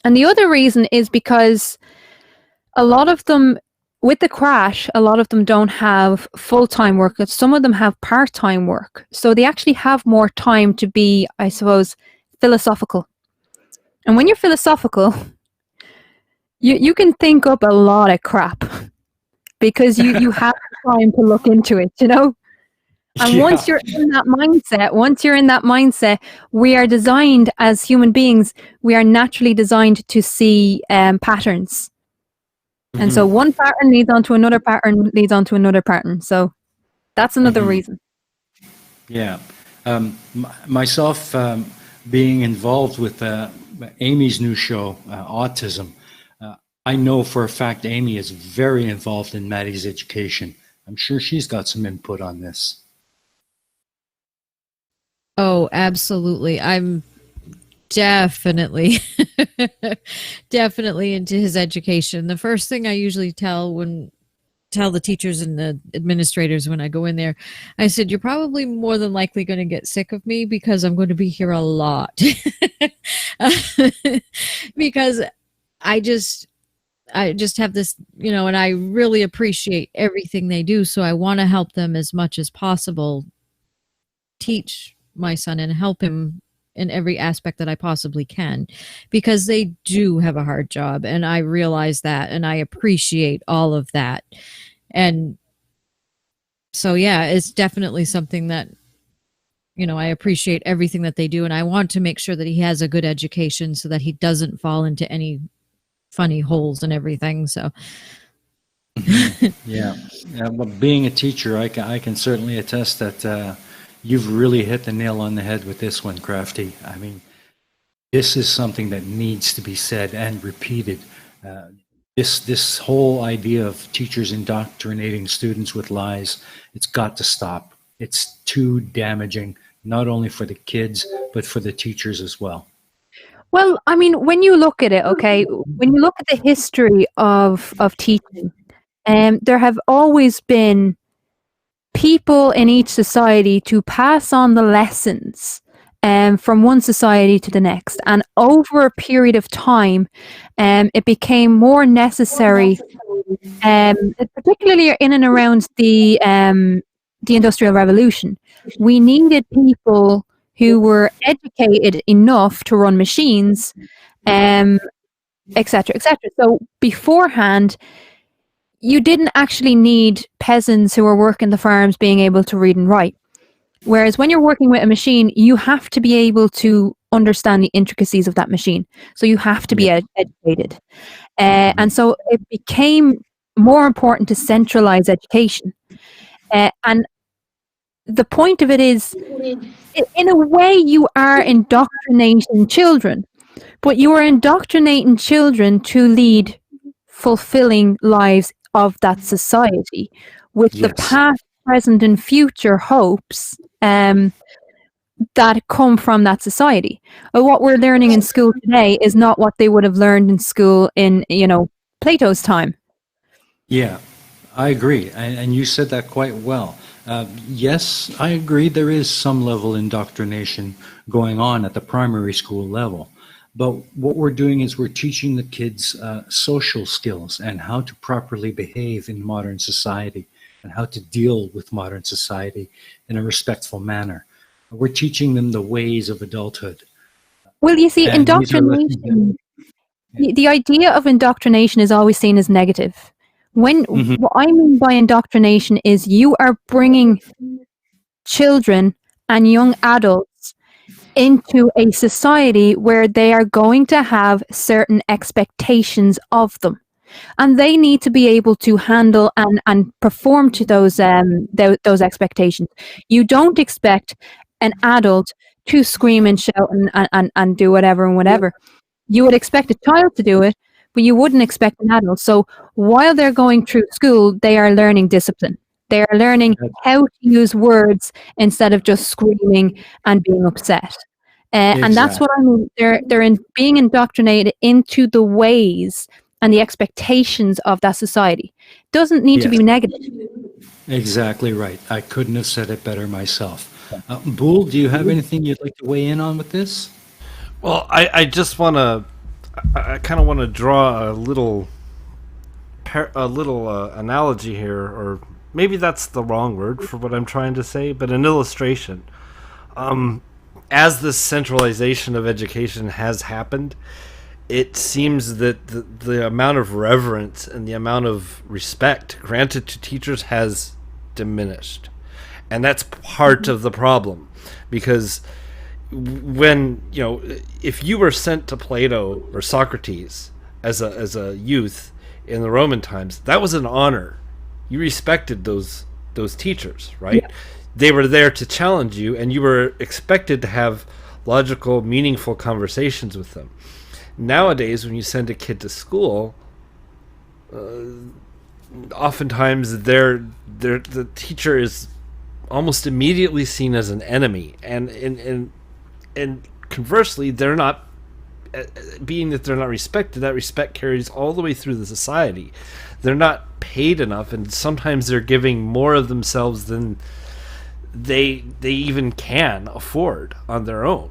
the other reason is because a lot of them, with the crash, a lot of them don't have full-time work. Some of them have part-time work. So they actually have more time to be, I suppose, philosophical. And when you're philosophical, you can think up a lot of crap because you have time to look into it, you know? And once you're in that mindset, we are designed as human beings, we are naturally designed to see patterns. Mm-hmm. And so one pattern leads on to another pattern, leads on to another pattern. So that's another reason. Yeah. Myself, being involved with Aimee's new show, Autism, I know for a fact Aimee is very involved in Maddie's education. I'm sure she's got some input on this. Oh, absolutely. I'm definitely into his education. The first thing I usually tell the teachers and the administrators when I go in there, I said, you're probably more than likely going to get sick of me because I'm going to be here a lot. Because I just have this, you know, and I really appreciate everything they do. So I want to help them as much as possible, teach my son and help him in every aspect that I possibly can, because they do have a hard job. And I realize that, and I appreciate all of that. And So yeah, it's definitely something that, I appreciate everything that they do, and I want to make sure that he has a good education so that he doesn't fall into any funny holes and everything. So Yeah. But being a teacher, I can certainly attest that you've really hit the nail on the head with this one, Krafty. I mean, this is something that needs to be said and repeated. This whole idea of teachers indoctrinating students with lies, it's got to stop. It's too damaging, not only for the kids, but for the teachers as well. Well, I mean, when you look at it, okay, when you look at the history of teaching, there have always been people in each society to pass on the lessons from one society to the next. And over a period of time, it became more necessary, particularly in and around the Industrial Revolution. We needed people who were educated enough to run machines, etc., etc. So beforehand, you didn't actually need peasants who were working the farms being able to read and write. Whereas when you're working with a machine, you have to be able to understand the intricacies of that machine. So you have to be educated. And so it became more important to centralize education. And the point of it is, in a way, you are indoctrinating children, but you are indoctrinating children to lead fulfilling lives of that society with the past, present, and future hopes that come from that society. What we're learning in school today is not what they would have learned in school in, Plato's time. Yeah, I agree. And you said that quite well. Yes, I agree there is some level indoctrination going on at the primary school level. But what we're doing is we're teaching the kids social skills and how to properly behave in modern society and how to deal with modern society in a respectful manner. We're teaching them the ways of adulthood. Well, you see, indoctrination, the idea of indoctrination is always seen as negative. What I mean by indoctrination is you are bringing children and young adults into a society where they are going to have certain expectations of them, and they need to be able to handle and perform to those expectations. You don't expect an adult to scream and shout and do whatever and whatever. You would expect a child to do it, but you wouldn't expect an adult. So while they're going through school, they are learning discipline. They are learning how to use words instead of just screaming and being upset. And that's what I mean. They're being indoctrinated into the ways and the expectations of that society. Doesn't need to be negative. Exactly right. I couldn't have said it better myself. Boole, do you have anything you'd like to weigh in on with this? Well, I just want to, I kind of want to draw a little analogy here, or maybe that's the wrong word for what I'm trying to say, but an illustration. As this centralization of education has happened, it seems that the amount of reverence and the amount of respect granted to teachers has diminished. And that's part of the problem, because when, if you were sent to Plato or Socrates as a youth in the Roman times, that was an honor. You respected those teachers, right? Yeah. They were there to challenge you, and you were expected to have logical, meaningful conversations with them. Nowadays, when you send a kid to school, oftentimes the teacher is almost immediately seen as an enemy, and conversely, they're not, being that they're not respected, that respect carries all the way through the society. They're not paid enough, and sometimes they're giving more of themselves than they even can afford on their own.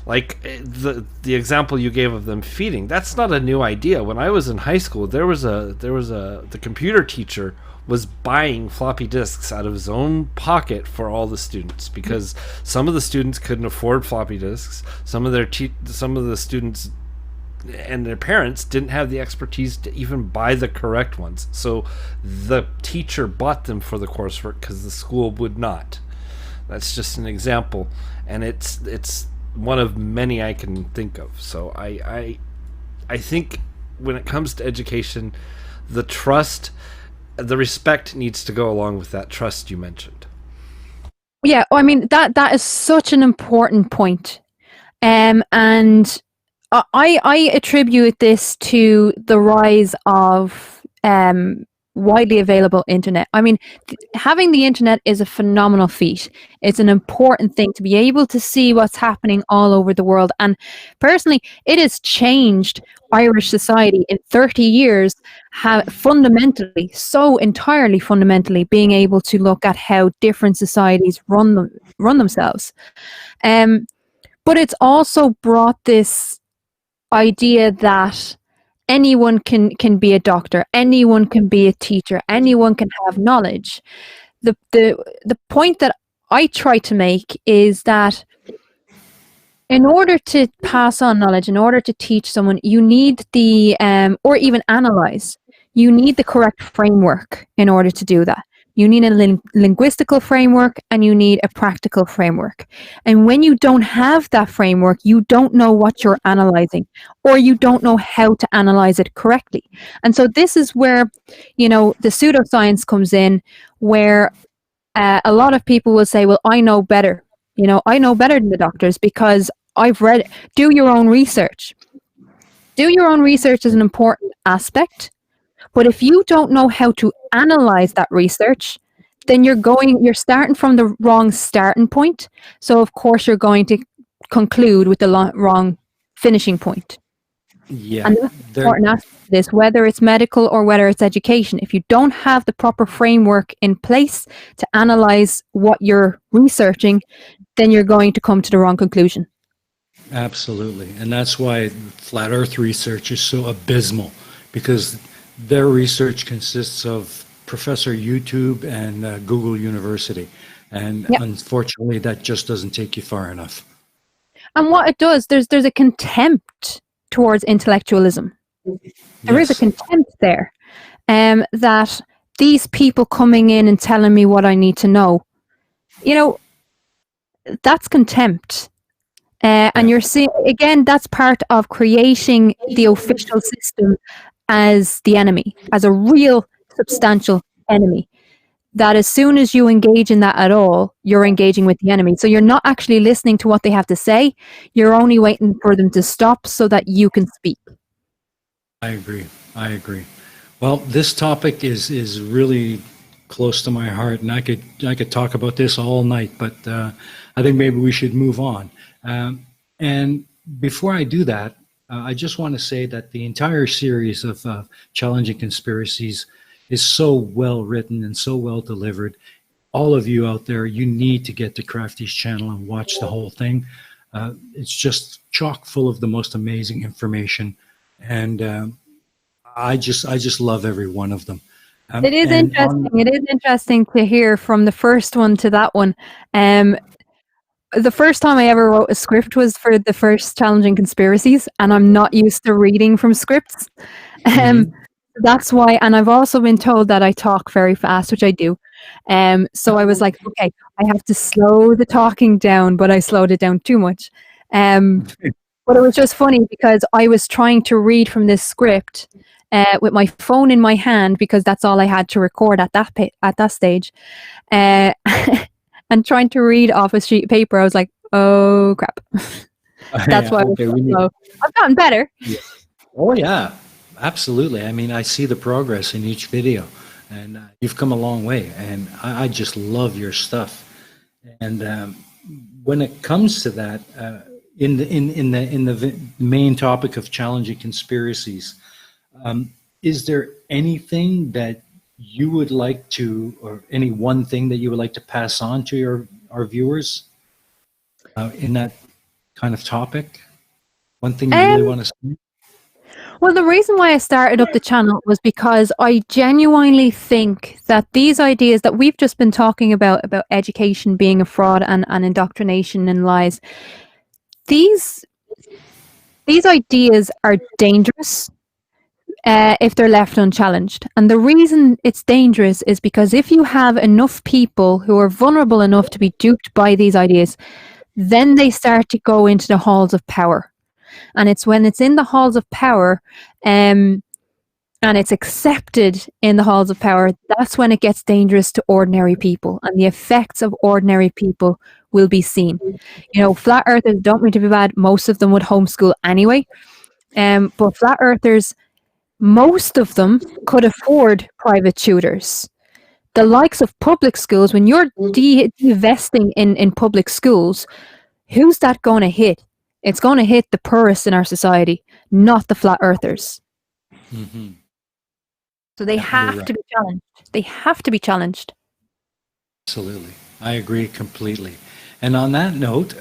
Like the example you gave of them feeding, that's not a new idea. When I was in high school, the computer teacher was buying floppy disks out of his own pocket for all the students, because some of the students couldn't afford floppy disks. Some of the students and their parents didn't have the expertise to even buy the correct ones. So the teacher bought them for the coursework because the school would not. That's just an example, and it's one of many I can think of. So I think when it comes to education, the trust, the respect needs to go along with that trust you mentioned. Yeah, I mean that is such an important point. And I attribute this to the rise of widely available internet. I mean, having the internet is a phenomenal feat. It's an important thing to be able to see what's happening all over the world. And personally, it has changed Irish society in 30 years, fundamentally, so entirely fundamentally, being able to look at how different societies run themselves. But it's also brought this idea that anyone can be a doctor, anyone can be a teacher, anyone can have knowledge. The point that I try to make is that in order to pass on knowledge, in order to teach someone, you need or even analyze, you need the correct framework in order to do that. You need a linguistical framework and you need a practical framework. And when you don't have that framework, you don't know what you're analyzing, or you don't know how to analyze it correctly. And so this is where, the pseudoscience comes in, where a lot of people will say, well, I know better. I know better than the doctors because I've read it. Do your own research. Do your own research is an important aspect. But if you don't know how to analyze that research, then you're starting from the wrong starting point. So of course you're going to conclude with the wrong finishing point. Yeah. And that's the important aspect of this, whether it's medical or whether it's education. If you don't have the proper framework in place to analyze what you're researching, then you're going to come to the wrong conclusion. Absolutely. And that's why flat earth research is so abysmal, because their research consists of Professor YouTube and Google University. And unfortunately, that just doesn't take you far enough. And what it does, there's a contempt towards intellectualism. There is a contempt there, that these people coming in and telling me what I need to know, that's contempt. And you're seeing, again, that's part of creating the official system as the enemy, as a real substantial enemy. That as soon as you engage in that at all, you're engaging with the enemy. So you're not actually listening to what they have to say. You're only waiting for them to stop so that you can speak. I agree. Well, this topic is really close to my heart, and I could talk about this all night, but I think maybe we should move on. And before I do that, I just want to say that the entire series of Challenging Conspiracies is so well written and so well delivered. All of you out there, you need to get to Krafty's channel and watch the whole thing. It's just chock full of the most amazing information, and I just love every one of them. It is interesting. It is interesting to hear from the first one to that one. The first time I ever wrote a script was for the first Challenging Conspiracies, and I'm not used to reading from scripts. That's why, and I've also been told that I talk very fast, which I do. So I was like, okay, I have to slow the talking down, but I slowed it down too much. But it was just funny because I was trying to read from this script with my phone in my hand, because that's all I had to record at that stage. And trying to read off a sheet of paper, I was like, oh crap. That's why I've gotten better. Yeah. Oh yeah, absolutely. I mean, I see the progress in each video, and you've come a long way, and I just love your stuff. And when it comes to that, in the main topic of Challenging Conspiracies, is there anything that you would like to, or any one thing that you would like to pass on to our viewers in that kind of topic? One thing you really want to say? Well, the reason why I started up the channel was because I genuinely think that these ideas that we've just been talking about education being a fraud and indoctrination and lies, these These ideas are dangerous if they're left unchallenged. And the reason it's dangerous is because if you have enough people who are vulnerable enough to be duped by these ideas, then they start to go into the halls of power. And it's when it's in the halls of power and it's accepted in the halls of power, that's when it gets dangerous to ordinary people. And the effects of ordinary people will be seen. You know, flat earthers don't mean to be bad. Most of them would homeschool anyway. But flat earthers, most of them could afford private tutors. The likes of public schools, when you're divesting in public schools, who's that going to hit? It's going to hit the poorest in our society, not the flat earthers. Mm-hmm. So they have to be challenged. They have to be challenged. Absolutely. I agree completely. And on that note,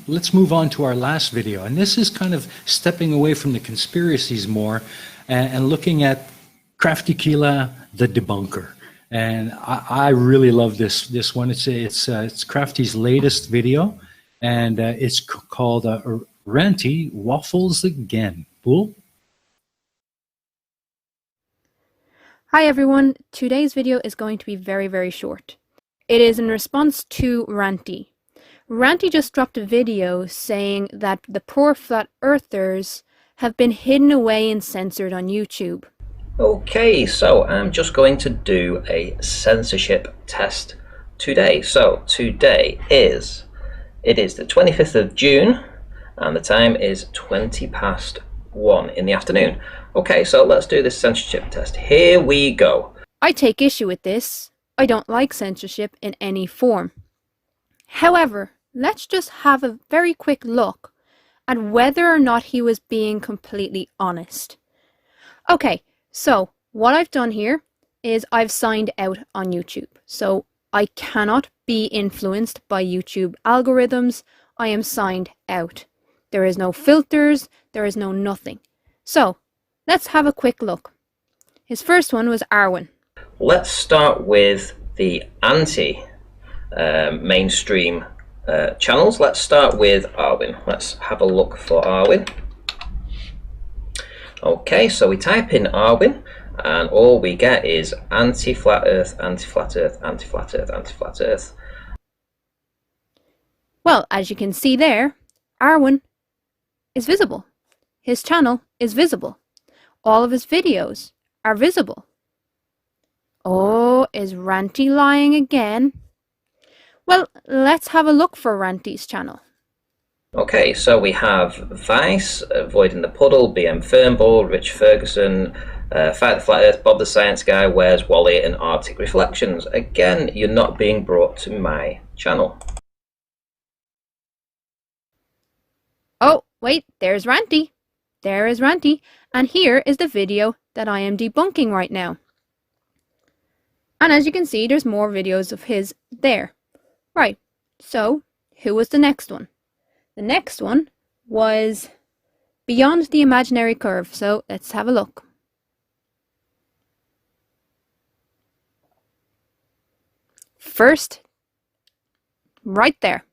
let's move on to our last video. And this is kind of stepping away from the conspiracies more and looking at Krafty Keelah, the debunker. And I really love this one. It's Krafty's latest video, and it's called Ranty Waffles Again. Boole? Hi everyone, today's video is going to be very, very short. It is in response to Ranty. Ranty just dropped a video saying that the poor flat earthers have been hidden away and censored on YouTube. Okay, so I'm just going to do a censorship test today. So today is the 25th of June and the time is 1:20 in the afternoon. Okay, so let's do this censorship test. Here we go. I take issue with this. I don't like censorship in any form. However, let's just have a very quick look at whether or not he was being completely honest. Okay, so what I've done here is I've signed out on YouTube. So I cannot be influenced by YouTube algorithms. I am signed out. There is no filters, there is no nothing. So let's have a quick look. His first one was Arwen. Let's start with the anti-mainstream channels. Let's start with Arwen. Let's have a look for Arwen. Okay, so we type in Arwen and all we get is anti-flat earth, anti-flat earth, anti-flat earth, anti-flat earth. Well, as you can see there, Arwen is visible. His channel is visible. All of his videos are visible. Oh, is Ranty lying again? Well, let's have a look for Ranty's channel. Okay, so we have Vice, Avoiding the Puddle, BM Fernball, Rich Ferguson, Fight the Flat Earth, Bob the Science Guy, Where's Wally, and Arctic Reflections. Again, you're not being brought to my channel. Oh, wait, there's Ranty. There is Ranty. And here is the video that I am debunking right now. And as you can see, there's more videos of his there. Right, so who was the next one? The next one was Beyond the Imaginary Curve. So let's have a look. First, right there.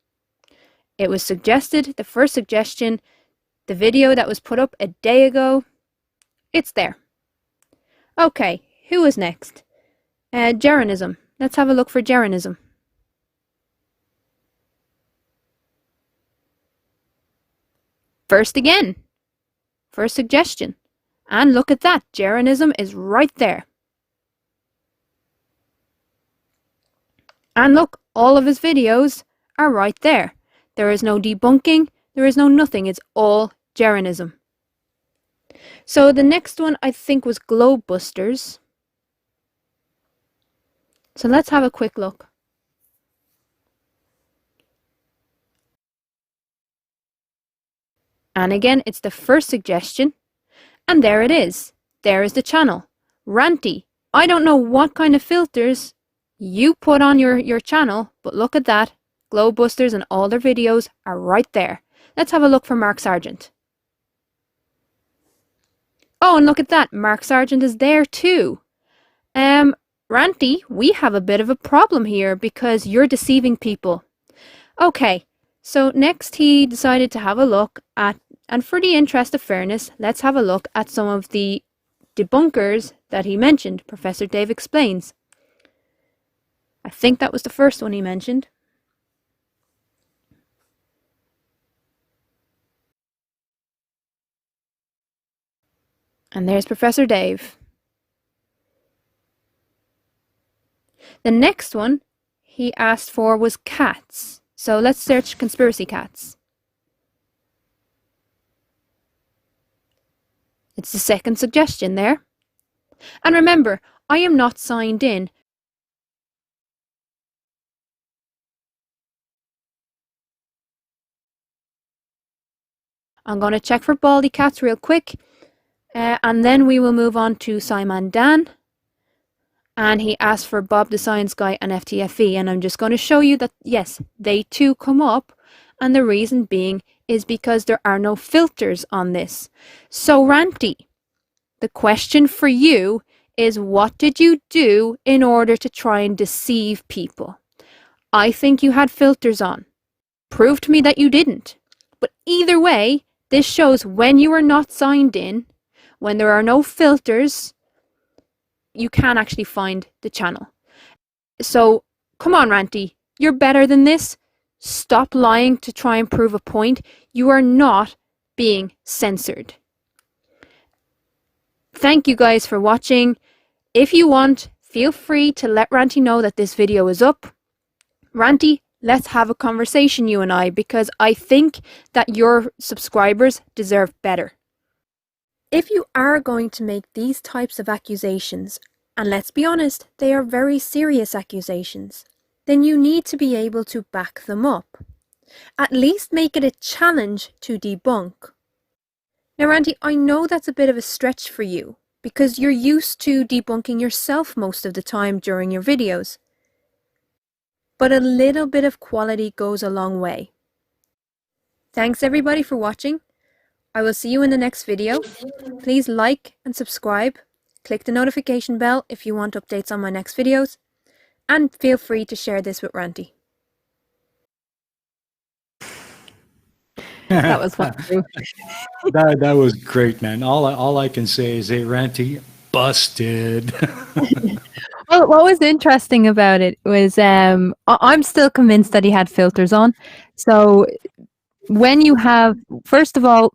It was suggested, the first suggestion, the video that was put up a day ago. It's there. Okay, who was next? Geronism. Let's have a look for Geronism. First again. First suggestion. And look at that. Geronism is right there. And look, all of his videos are right there. There is no debunking. There is no nothing. It's all Geronism. So the next one I think was Globebusters. So let's have a quick look. And again, it's the first suggestion. And there it is. There is the channel. Ranty. I don't know what kind of filters you put on your channel, but look at that. Globebusters and all their videos are right there. Let's have a look for Mark Sargent. Oh, and look at that. Mark Sargent is there too. Ranty, we have a bit of a problem here because you're deceiving people. Okay, so next he decided to have a look at And for the interest of fairness, let's have a look at some of the debunkers that he mentioned. Professor Dave Explains. I think that was the first one he mentioned. And there's Professor Dave. The next one he asked for was cats. So let's search conspiracy cats. It's the second suggestion there. And remember, I am not signed in. I'm going to check for baldy cats real quick. And then we will move on to Simon Dan. And he asked for Bob the Science Guy and FTFE. And I'm just going to show you that, yes, they too come up. And the reason being is because there are no filters on this. So, Ranty, the question for you is, what did you do in order to try and deceive people? I think you had filters on. Prove to me that you didn't. But either way, this shows when you are not signed in, when there are no filters, you can actually find the channel. So, come on, Ranty, you're better than this. Stop lying to try and prove a point. You are not being censored. Thank you guys for watching. If you want, feel free to let Ranty know that this video is up. Ranty, let's have a conversation, you and I, because I think that your subscribers deserve better. If you are going to make these types of accusations, and let's be honest, they are very serious accusations, then you need to be able to back them up. At least make it a challenge to debunk. Now, Randy, I know that's a bit of a stretch for you, because you're used to debunking yourself most of the time during your videos. But a little bit of quality goes a long way. Thanks everybody for watching. I will see you in the next video. Please like and subscribe. Click the notification bell if you want updates on my next videos. And feel free to share this with Ranty. That was fun too. That was great, man. All I can say is, hey, Ranty, busted. Well, what was interesting about it was I'm still convinced that he had filters on. So when you have, first of all,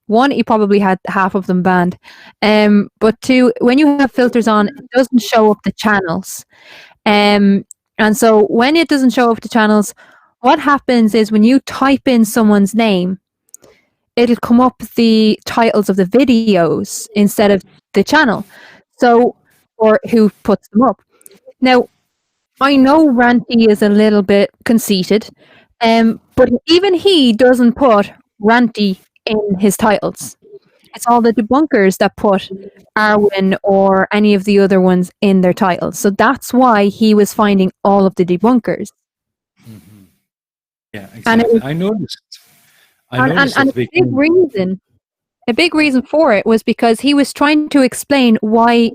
one, he probably had half of them banned. But two, when you have filters on, it doesn't show up the channels. And so when it doesn't show up the channels, what happens is when you type in someone's name, it'll come up the titles of the videos instead of the channel. So, or who puts them up. Now, I know Ranty is a little bit conceited, but even he doesn't put Ranty in his titles. It's all the debunkers that put Arwen or any of the other ones in their titles. So that's why he was finding all of the debunkers. Mm-hmm. Yeah, exactly. I noticed. And a big reason for it was because he was trying to explain why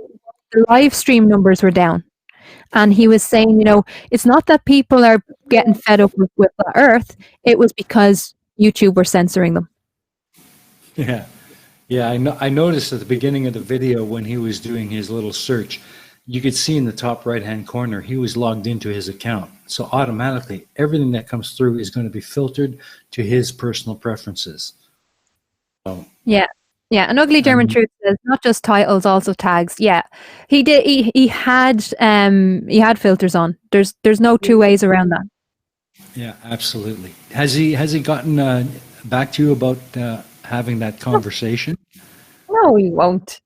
the live stream numbers were down. And he was saying, it's not that people are getting fed up with the Earth. It was because YouTube were censoring them. Yeah. Yeah, I noticed at the beginning of the video when he was doing his little search, you could see in the top right-hand corner, he was logged into his account. So automatically, everything that comes through is going to be filtered to his personal preferences. So, yeah. An ugly German truth says not just titles, also tags. Yeah, he did. He had filters on. There's no two ways around that. Yeah, absolutely. Has he gotten back to you about having that conversation? No, he won't.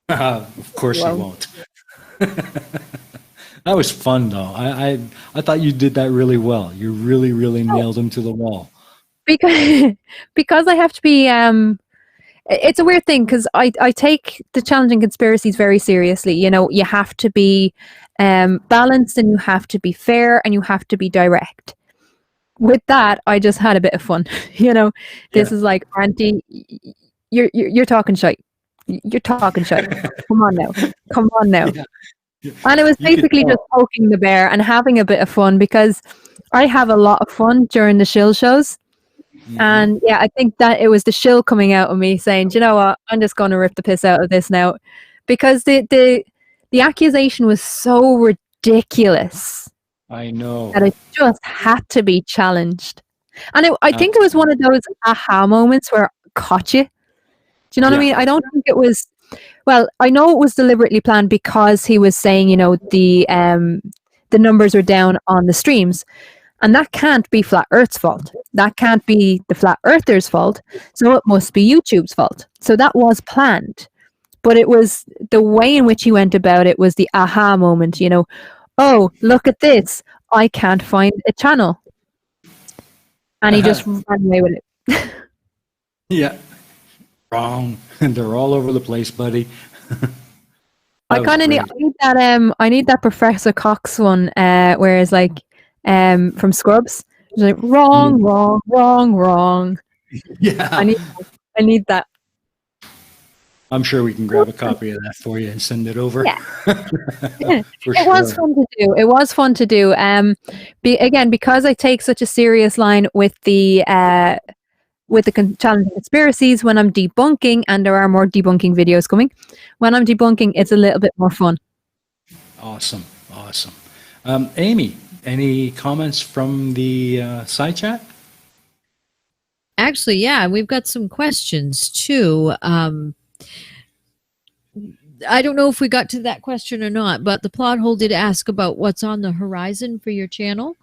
Of course he won't. That was fun though. I thought you did that really well. You really nailed him to the wall. Because I have to be. It's a weird thing because I take the challenging conspiracies very seriously. You have to be balanced and you have to be fair and you have to be direct. With that, I just had a bit of fun. This is like, Auntie, you're talking shite. You're talking shite. Come on now. Yeah. And it was basically just poking the bear and having a bit of fun because I have a lot of fun during the Shills shows. And yeah, I think that it was the shill coming out of me saying, "Do you know what, I'm just going to rip the piss out of this now," because the accusation was so ridiculous I know. that it just had to be challenged. And I think it was one of those aha moments where it caught you. Do you know what I mean? I don't think it was. Well, I know it was deliberately planned because he was saying, the numbers are down on the streams, and that can't be Flat Earth's fault. That can't be the Flat Earthers' fault. So it must be YouTube's fault. So that was planned, but it was the way in which he went about it was the aha moment. Oh, look at this! I can't find a channel, and he just ran away with it. Yeah. Wrong. They're all over the place, buddy. I kind of need that. I need that Professor Cox one, where it's like, from Scrubs. It's like wrong, wrong, wrong, wrong. Yeah. I need that. I'm sure we can grab a copy of that for you and send it over. Yeah. It was fun to do. It was fun to do. Again, because I take such a serious line with the challenging conspiracies when I'm debunking, and there are more debunking videos coming. When I'm debunking, it's a little bit more fun. Awesome. Aimee, any comments from the side chat? Actually, yeah, we've got some questions too. I don't know if we got to that question or not, but the plot hole did ask about what's on the horizon for your channel.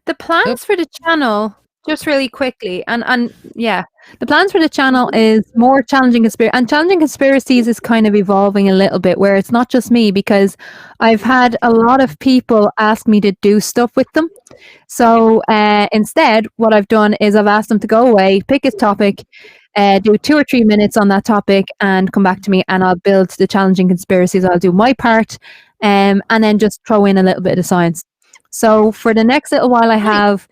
The plans for the channel, just really quickly, and yeah, the plans for the channel is more challenging conspiracy, and challenging conspiracies is kind of evolving a little bit, where it's not just me, because I've had a lot of people ask me to do stuff with them. So instead, what I've done is I've asked them to go away, pick a topic, do 2 or 3 minutes on that topic, and come back to me, and I'll build the challenging conspiracies. I'll do my part, and then just throw in a little bit of science. So for the next little while, I have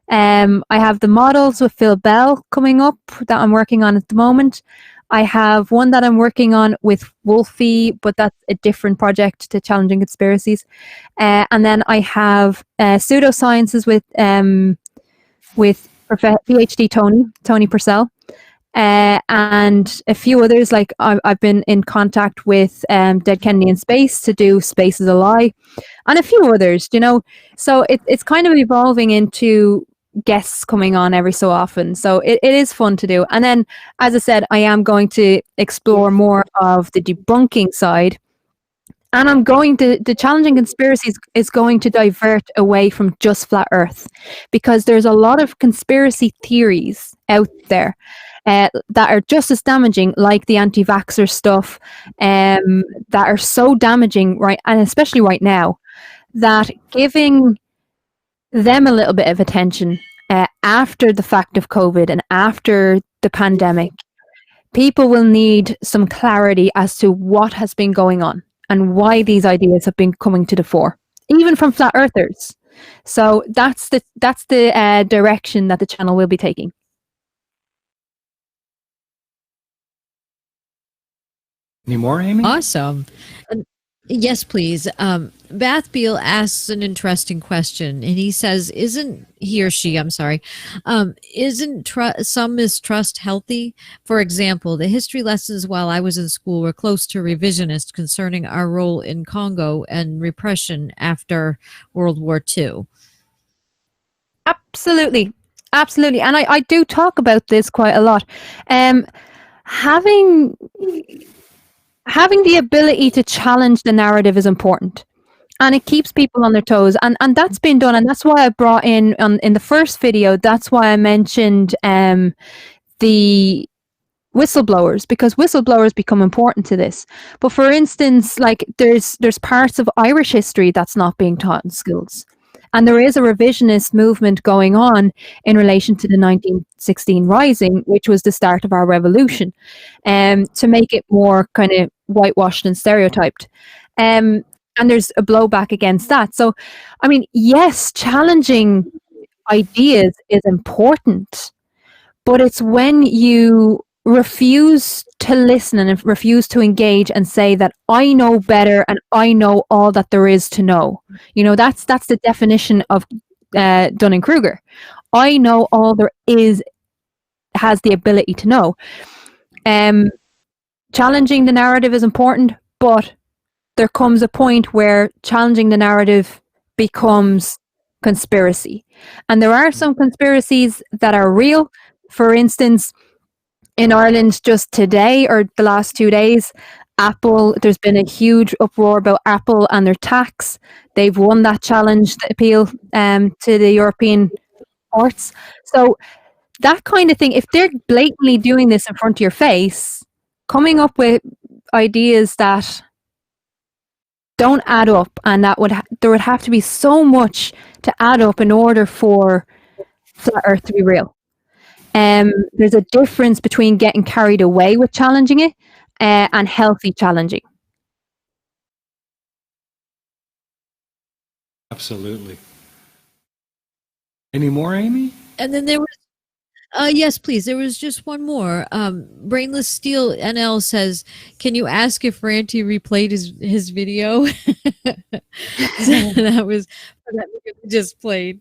the models with Phil Bell coming up that I'm working on at the moment. I have one that I'm working on with Wolfie, but that's a different project to Challenging Conspiracies. And then I have pseudosciences with PhD Tony Purcell. And a few others, like I've been in contact with DeadKennedyInSpace to do Space is a Lie, and a few others, so it's kind of evolving into guests coming on every so often, so it is fun to do. And then, as I said, I am going to explore more of the debunking side, and I'm going to, the Challenging Conspiracies is going to divert away from just Flat Earth, because there's a lot of conspiracy theories out there that are just as damaging, like the anti-vaxxer stuff, that are so damaging, right, and especially right now, that giving them a little bit of attention after the fact of COVID and after the pandemic, people will need some clarity as to what has been going on and why these ideas have been coming to the fore, even from flat earthers. So that's the direction that the channel will be taking. Any more, Aimee? Awesome. Yes, please. Bath Beal asks an interesting question, and he says, isn't some mistrust healthy? For example, the history lessons while I was in school were close to revisionist concerning our role in Congo and repression after World War II. Absolutely. And I do talk about this quite a lot. Having the ability to challenge the narrative is important, and it keeps people on their toes, and that's been done, and that's why I brought in the first video, that's why I mentioned the whistleblowers, because whistleblowers become important to this. But for instance, like there's parts of Irish history that's not being taught in schools. And there is a revisionist movement going on in relation to the 1916 Rising, which was the start of our revolution, to make it more kind of whitewashed and stereotyped. And there's a blowback against that. So, I mean, yes, challenging ideas is important, but it's when you refuse to listen and refuse to engage and say that I know better and I know all that there is to know. That's the definition of Dunning-Kruger. I know all there has the ability to know. Challenging the narrative is important, but there comes a point where challenging the narrative becomes conspiracy. And there are some conspiracies that are real. For instance, in Ireland just today or the last 2 days, Apple, there's been a huge uproar about Apple and their tax. They've won that challenge, the appeal to the European courts. So that kind of thing, if they're blatantly doing this in front of your face, coming up with ideas that don't add up, and that there would have to be so much to add up in order for flat Earth to be real. There's a difference between getting carried away with challenging it and healthy challenging. Absolutely. Any more, Aimee? And then there was, yes, please. There was just one more. Brainless Steel NL says, "Can you ask if Ranty replayed his video?" That was that we just played.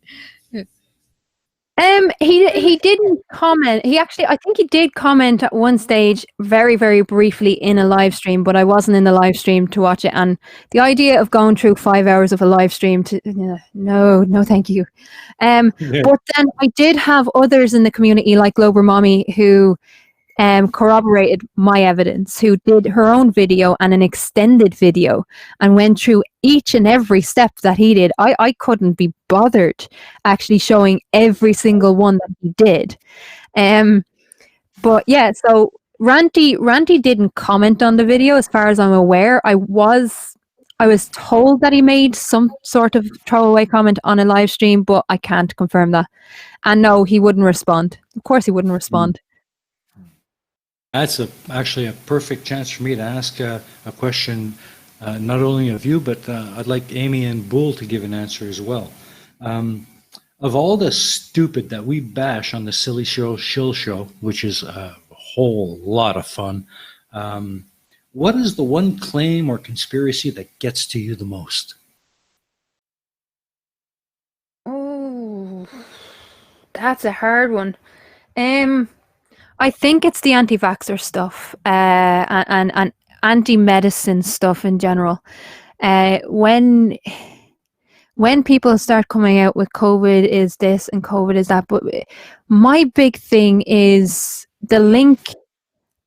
He didn't comment. I think he did comment at one stage very, very briefly in a live stream, but I wasn't in the live stream to watch it. And the idea of going through 5 hours of a live stream no, thank you. But then I did have others in the community like Glober Mommy who corroborated my evidence, who did her own video and an extended video and went through each and every step that he did. I couldn't be bothered actually showing every single one that he did. But yeah, so Ranty didn't comment on the video as far as I'm aware. I was told that he made some sort of throwaway comment on a live stream, but I can't confirm that. And no, he wouldn't respond. Of course he wouldn't respond. That's actually a perfect chance for me to ask a question, not only of you, but I'd like Aimee and Bull to give an answer as well. Of all the stupid that we bash on the Silly Shill Show, which is a whole lot of fun, what is the one claim or conspiracy that gets to you the most? Oh, that's a hard one. I think it's the anti-vaxxer stuff and anti-medicine stuff in general. When people start coming out with COVID is this and COVID is that, but my big thing is the link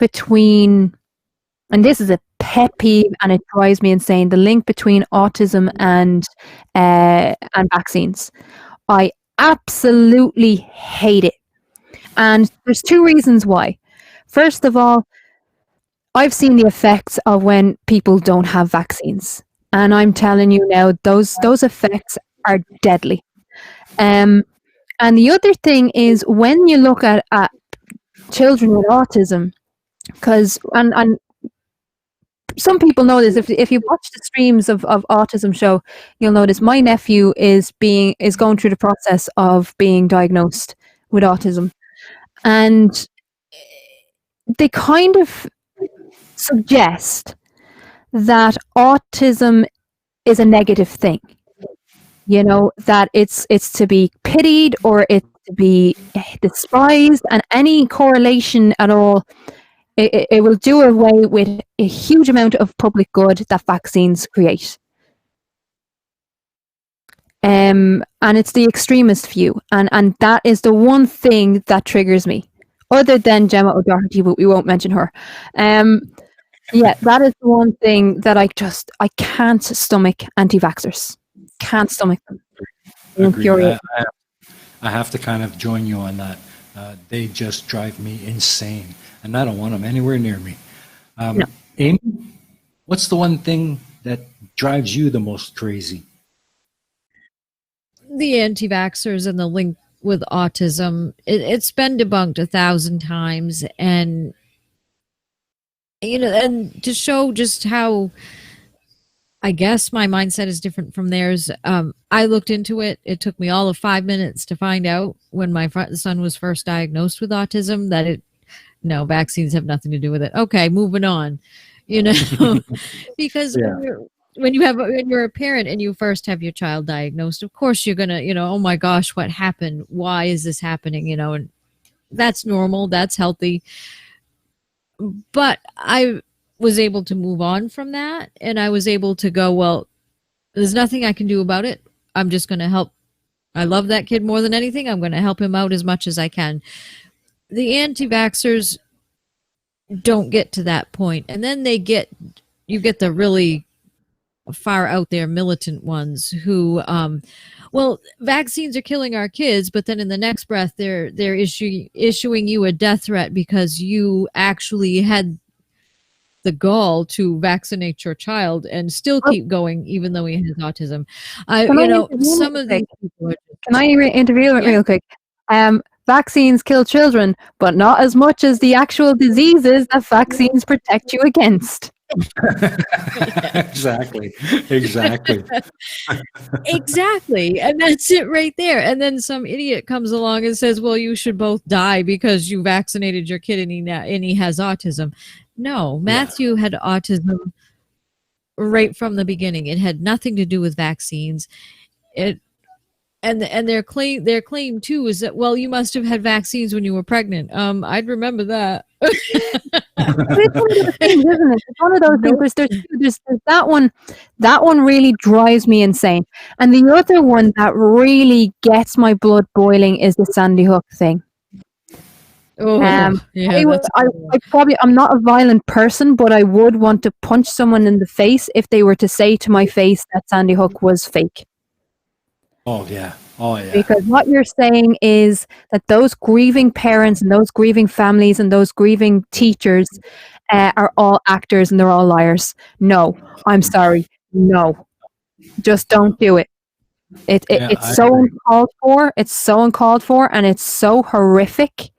between, and this is a pet peeve and it drives me insane, the link between autism and vaccines. I absolutely hate it. And there's two reasons why. First of all, I've seen the effects of when people don't have vaccines. And I'm telling you now, those effects are deadly. And the other thing is when you look at children with autism, because and some people know this, if you watch the streams of Autism Show, you'll notice my nephew is going through the process of being diagnosed with autism. And they kind of suggest that autism is a negative thing, that it's to be pitied or it's to be despised, and any correlation at all, it will do away with a huge amount of public good that vaccines create. And it's the extremist view, and that is the one thing that triggers me, other than Gemma O'Doherty, but we won't mention her. Yeah, that is the one thing that I can't stomach anti-vaxxers. Can't stomach them. I have to kind of join you on that. They just drive me insane, and I don't want them anywhere near me. No. Aimee, what's the one thing that drives you the most crazy? The anti-vaxxers and the link with autism. It's been debunked 1,000 times, and and to show just how, I guess, my mindset is different from theirs. I looked into it. It took me all of 5 minutes to find out when my son was first diagnosed with autism that vaccines have nothing to do with it. Okay, moving on. Because when you're a parent and you first have your child diagnosed, of course you're gonna, oh my gosh, what happened? Why is this happening? And that's normal, that's healthy. But I was able to move on from that, and I was able to go, well, there's nothing I can do about it. I'm just going to help. I love that kid more than anything. I'm going to help him out as much as I can. The anti-vaxxers don't get to that point, and then you get the really far out there militant ones who well, vaccines are killing our kids, but then in the next breath they're issuing you a death threat because you actually had the gall to vaccinate your child and still keep going even though he has autism. Some of these people are Can I interview it real quick? Vaccines kill children, but not as much as the actual diseases that vaccines protect you against. Exactly. Exactly. And that's it right there. And then some idiot comes along and says, well, you should both die because you vaccinated your kid and he has autism. No, Matthew had autism right from the beginning. It had nothing to do with vaccines. And their claim too is that, well, you must have had vaccines when you were pregnant. I'd remember that. It's one of those things, isn't it? It's one of those things. There's that one. That one really drives me insane. And the other one that really gets my blood boiling is the Sandy Hook thing. Oh, I'm not a violent person, but I would want to punch someone in the face if they were to say to my face that Sandy Hook was fake. Oh yeah. Because what you're saying is that those grieving parents and those grieving families and those grieving teachers are all actors and they're all liars. No, I'm sorry. No, just don't do it. It's so uncalled for. It's so uncalled for, and it's so horrific.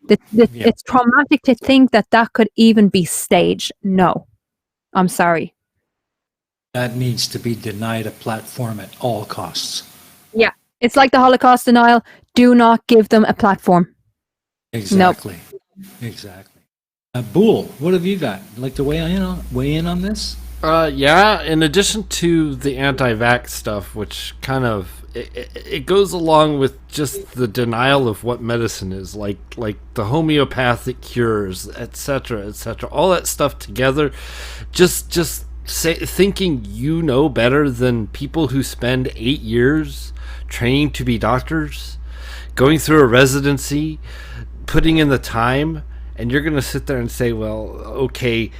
It's traumatic to think that could even be staged. No, I'm sorry. That needs to be denied a platform at all costs. Yeah, it's like the Holocaust denial. Do not give them a platform. Exactly. Nope. Exactly. Boole, what have you got? Like to weigh in on this? Yeah. In addition to the anti-vax stuff, which kind of it goes along with just the denial of what medicine is, like the homeopathic cures, etc., all that stuff together, just thinking you know better than people who spend 8 years training to be doctors, going through a residency, putting in the time, and you're going to sit there and say, well, okay,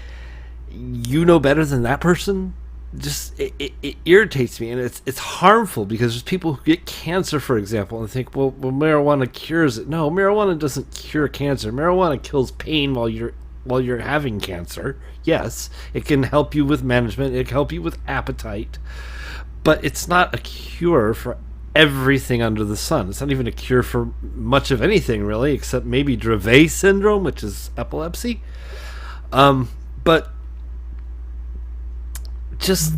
you know better than that person? Just it irritates me, and it's harmful because there's people who get cancer, for example, and think, well, marijuana cures it. No, marijuana doesn't cure cancer. Marijuana kills pain while you're having cancer. Yes, it can help you with management, it can help you with appetite, but it's not a cure for everything under the sun. It's not even a cure for much of anything, really, except maybe Dravet syndrome, which is epilepsy. But just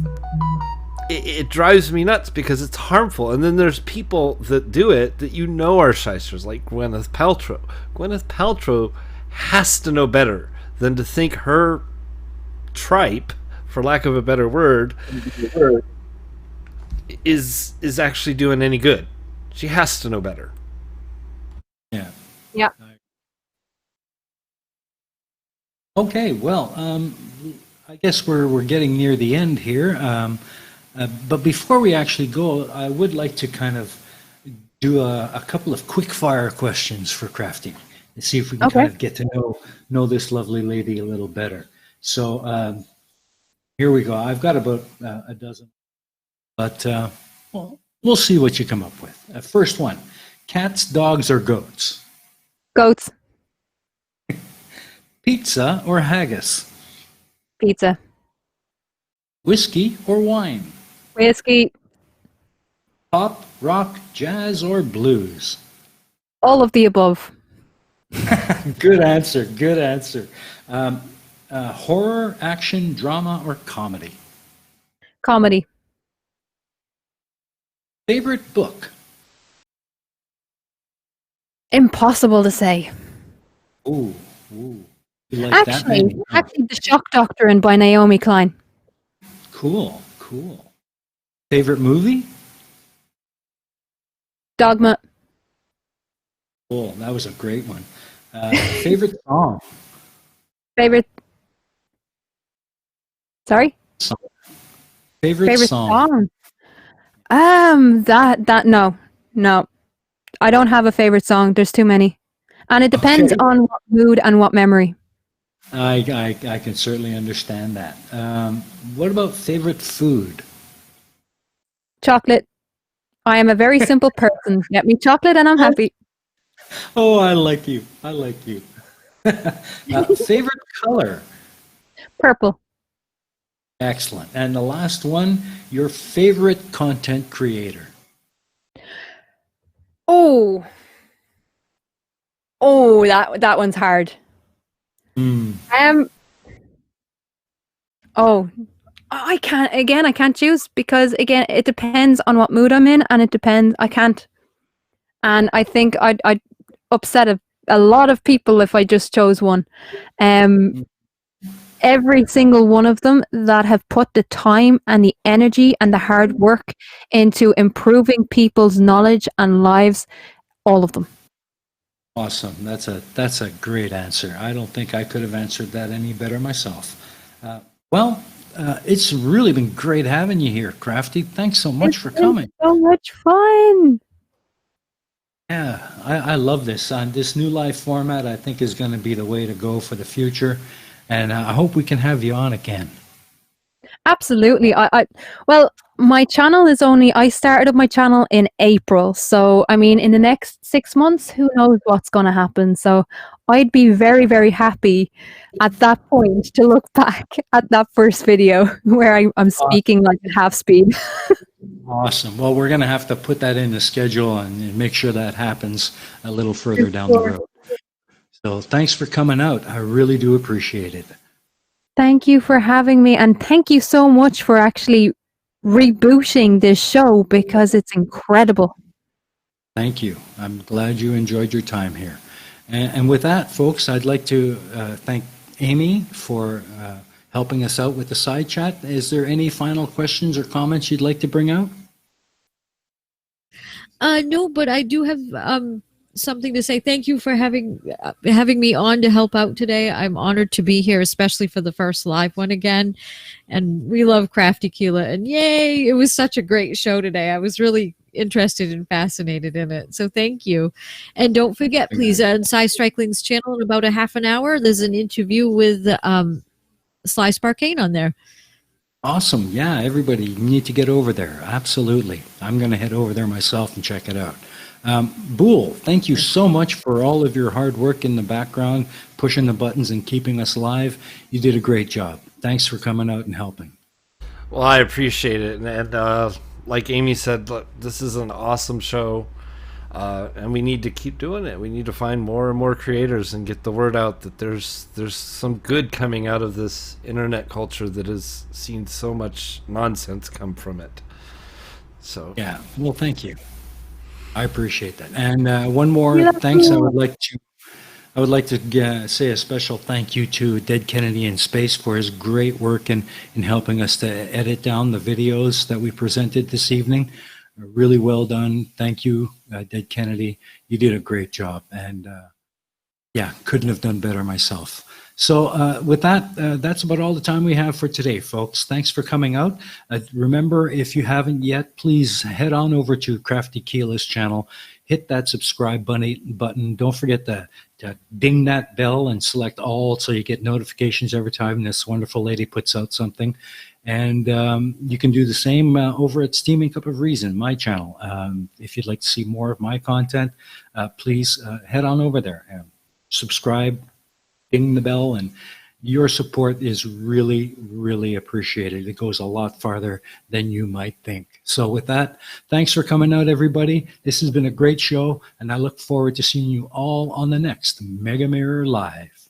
it drives me nuts because it's harmful. And then there's people that do it that are shysters, like Gwyneth Paltrow. Gwyneth Paltrow has to know better than to think her tripe, for lack of a better word, is actually doing any good. She has to know better. Yeah. Okay, well, I guess we're getting near the end here. But before we actually go, I would like to kind of do a couple of quick fire questions for Krafty and see if we can kind of get to know this lovely lady a little better. So here we go. I've got about a dozen, but we'll see what you come up with. First one: cats, dogs, or goats? Goats. Pizza or haggis? Pizza. Whiskey or wine? Whiskey. Pop, rock, jazz, or blues? All of the above. Good answer. Horror, action, drama, or comedy? Comedy. Favorite book? Impossible to say. Ooh. You like actually, The Shock Doctrine by Naomi Klein. Cool. Cool. Favorite movie? Dogma. Cool. That was a great one. Favorite song? Favorite. Sorry. Song. Favorite song? No. I don't have a favorite song. There's too many. And it depends Okay. on what mood and what memory. I can certainly understand that. What about favorite food? Chocolate. I am a very simple person. Get me chocolate and I'm happy. Oh, I like you. I like you. Favorite color? Purple. Excellent. And the last one, your favorite content creator? Oh, that one's hard. I can't choose because again it depends on what mood I'm in, and I can't, and I think I'd upset a lot of people if I just chose one. Every single one of them that have put the time and the energy and the hard work into improving people's knowledge and lives, all of them. Awesome. That's a great answer. I don't think I could have answered that any better myself. It's really been great having you here, Krafty. Thanks so much for coming. So much fun. Yeah, I love this. This new live format, I think, is going to be the way to go for the future. And I hope we can have you on again. Absolutely. Well, my channel I started up my channel in April. So, I mean, in the next 6 months, who knows what's going to happen. So I'd be very, very happy at that point to look back at that first video where I'm speaking like at half speed. Awesome. Well, we're going to have to put that in the schedule and make sure that happens a little further down the road. So thanks for coming out. I really do appreciate it. Thank you for having me. And thank you so much for actually rebooting this show because it's incredible. Thank you. I'm glad you enjoyed your time here. And with that, folks, I'd like to thank Aimee for helping us out with the side chat. Is there any final questions or comments you'd like to bring out? No, but I do have something to say. Thank you for having me on to help out today. I'm honored to be here, especially for the first live one again. And we love Krafty Keelah. And yay, it was such a great show today. I was really interested and fascinated in it. So thank you. And don't forget, please, on SciStrikeling's channel in about a half an hour, there's an interview with Sly Sparkane on there. Awesome. Yeah, everybody, you need to get over there. Absolutely. I'm going to head over there myself and check it out. Boole, thank you so much for all of your hard work in the background, pushing the buttons and keeping us live. You did a great job. Thanks for coming out and helping. Well, I appreciate it. And like Aimee said, look, this is an awesome show. And we need to keep doing it. We need to find more and more creators and get the word out that there's some good coming out of this internet culture that has seen so much nonsense come from it. So yeah, well, thank you. I appreciate that. And one more thanks. I would like to say a special thank you to DeadKennedyInSpace for his great work in helping us to edit down the videos that we presented this evening. Really well done. Thank you, Dead Kennedy. You did a great job. And yeah, couldn't have done better myself. So with that, that's about all the time we have for today, folks. Thanks for coming out. Remember, if you haven't yet, please head on over to Krafty Keelah's channel. Hit that subscribe button. Don't forget to ding that bell and select all so you get notifications every time this wonderful lady puts out something. And you can do the same over at Steaming Cup of Reason, my channel. If you'd like to see more of my content, please head on over there. Subscribe, ding the bell, and your support is really, really appreciated. It goes a lot farther than you might think. So with that, thanks for coming out, everybody. This has been a great show, and I look forward to seeing you all on the next Mega Mirror Live.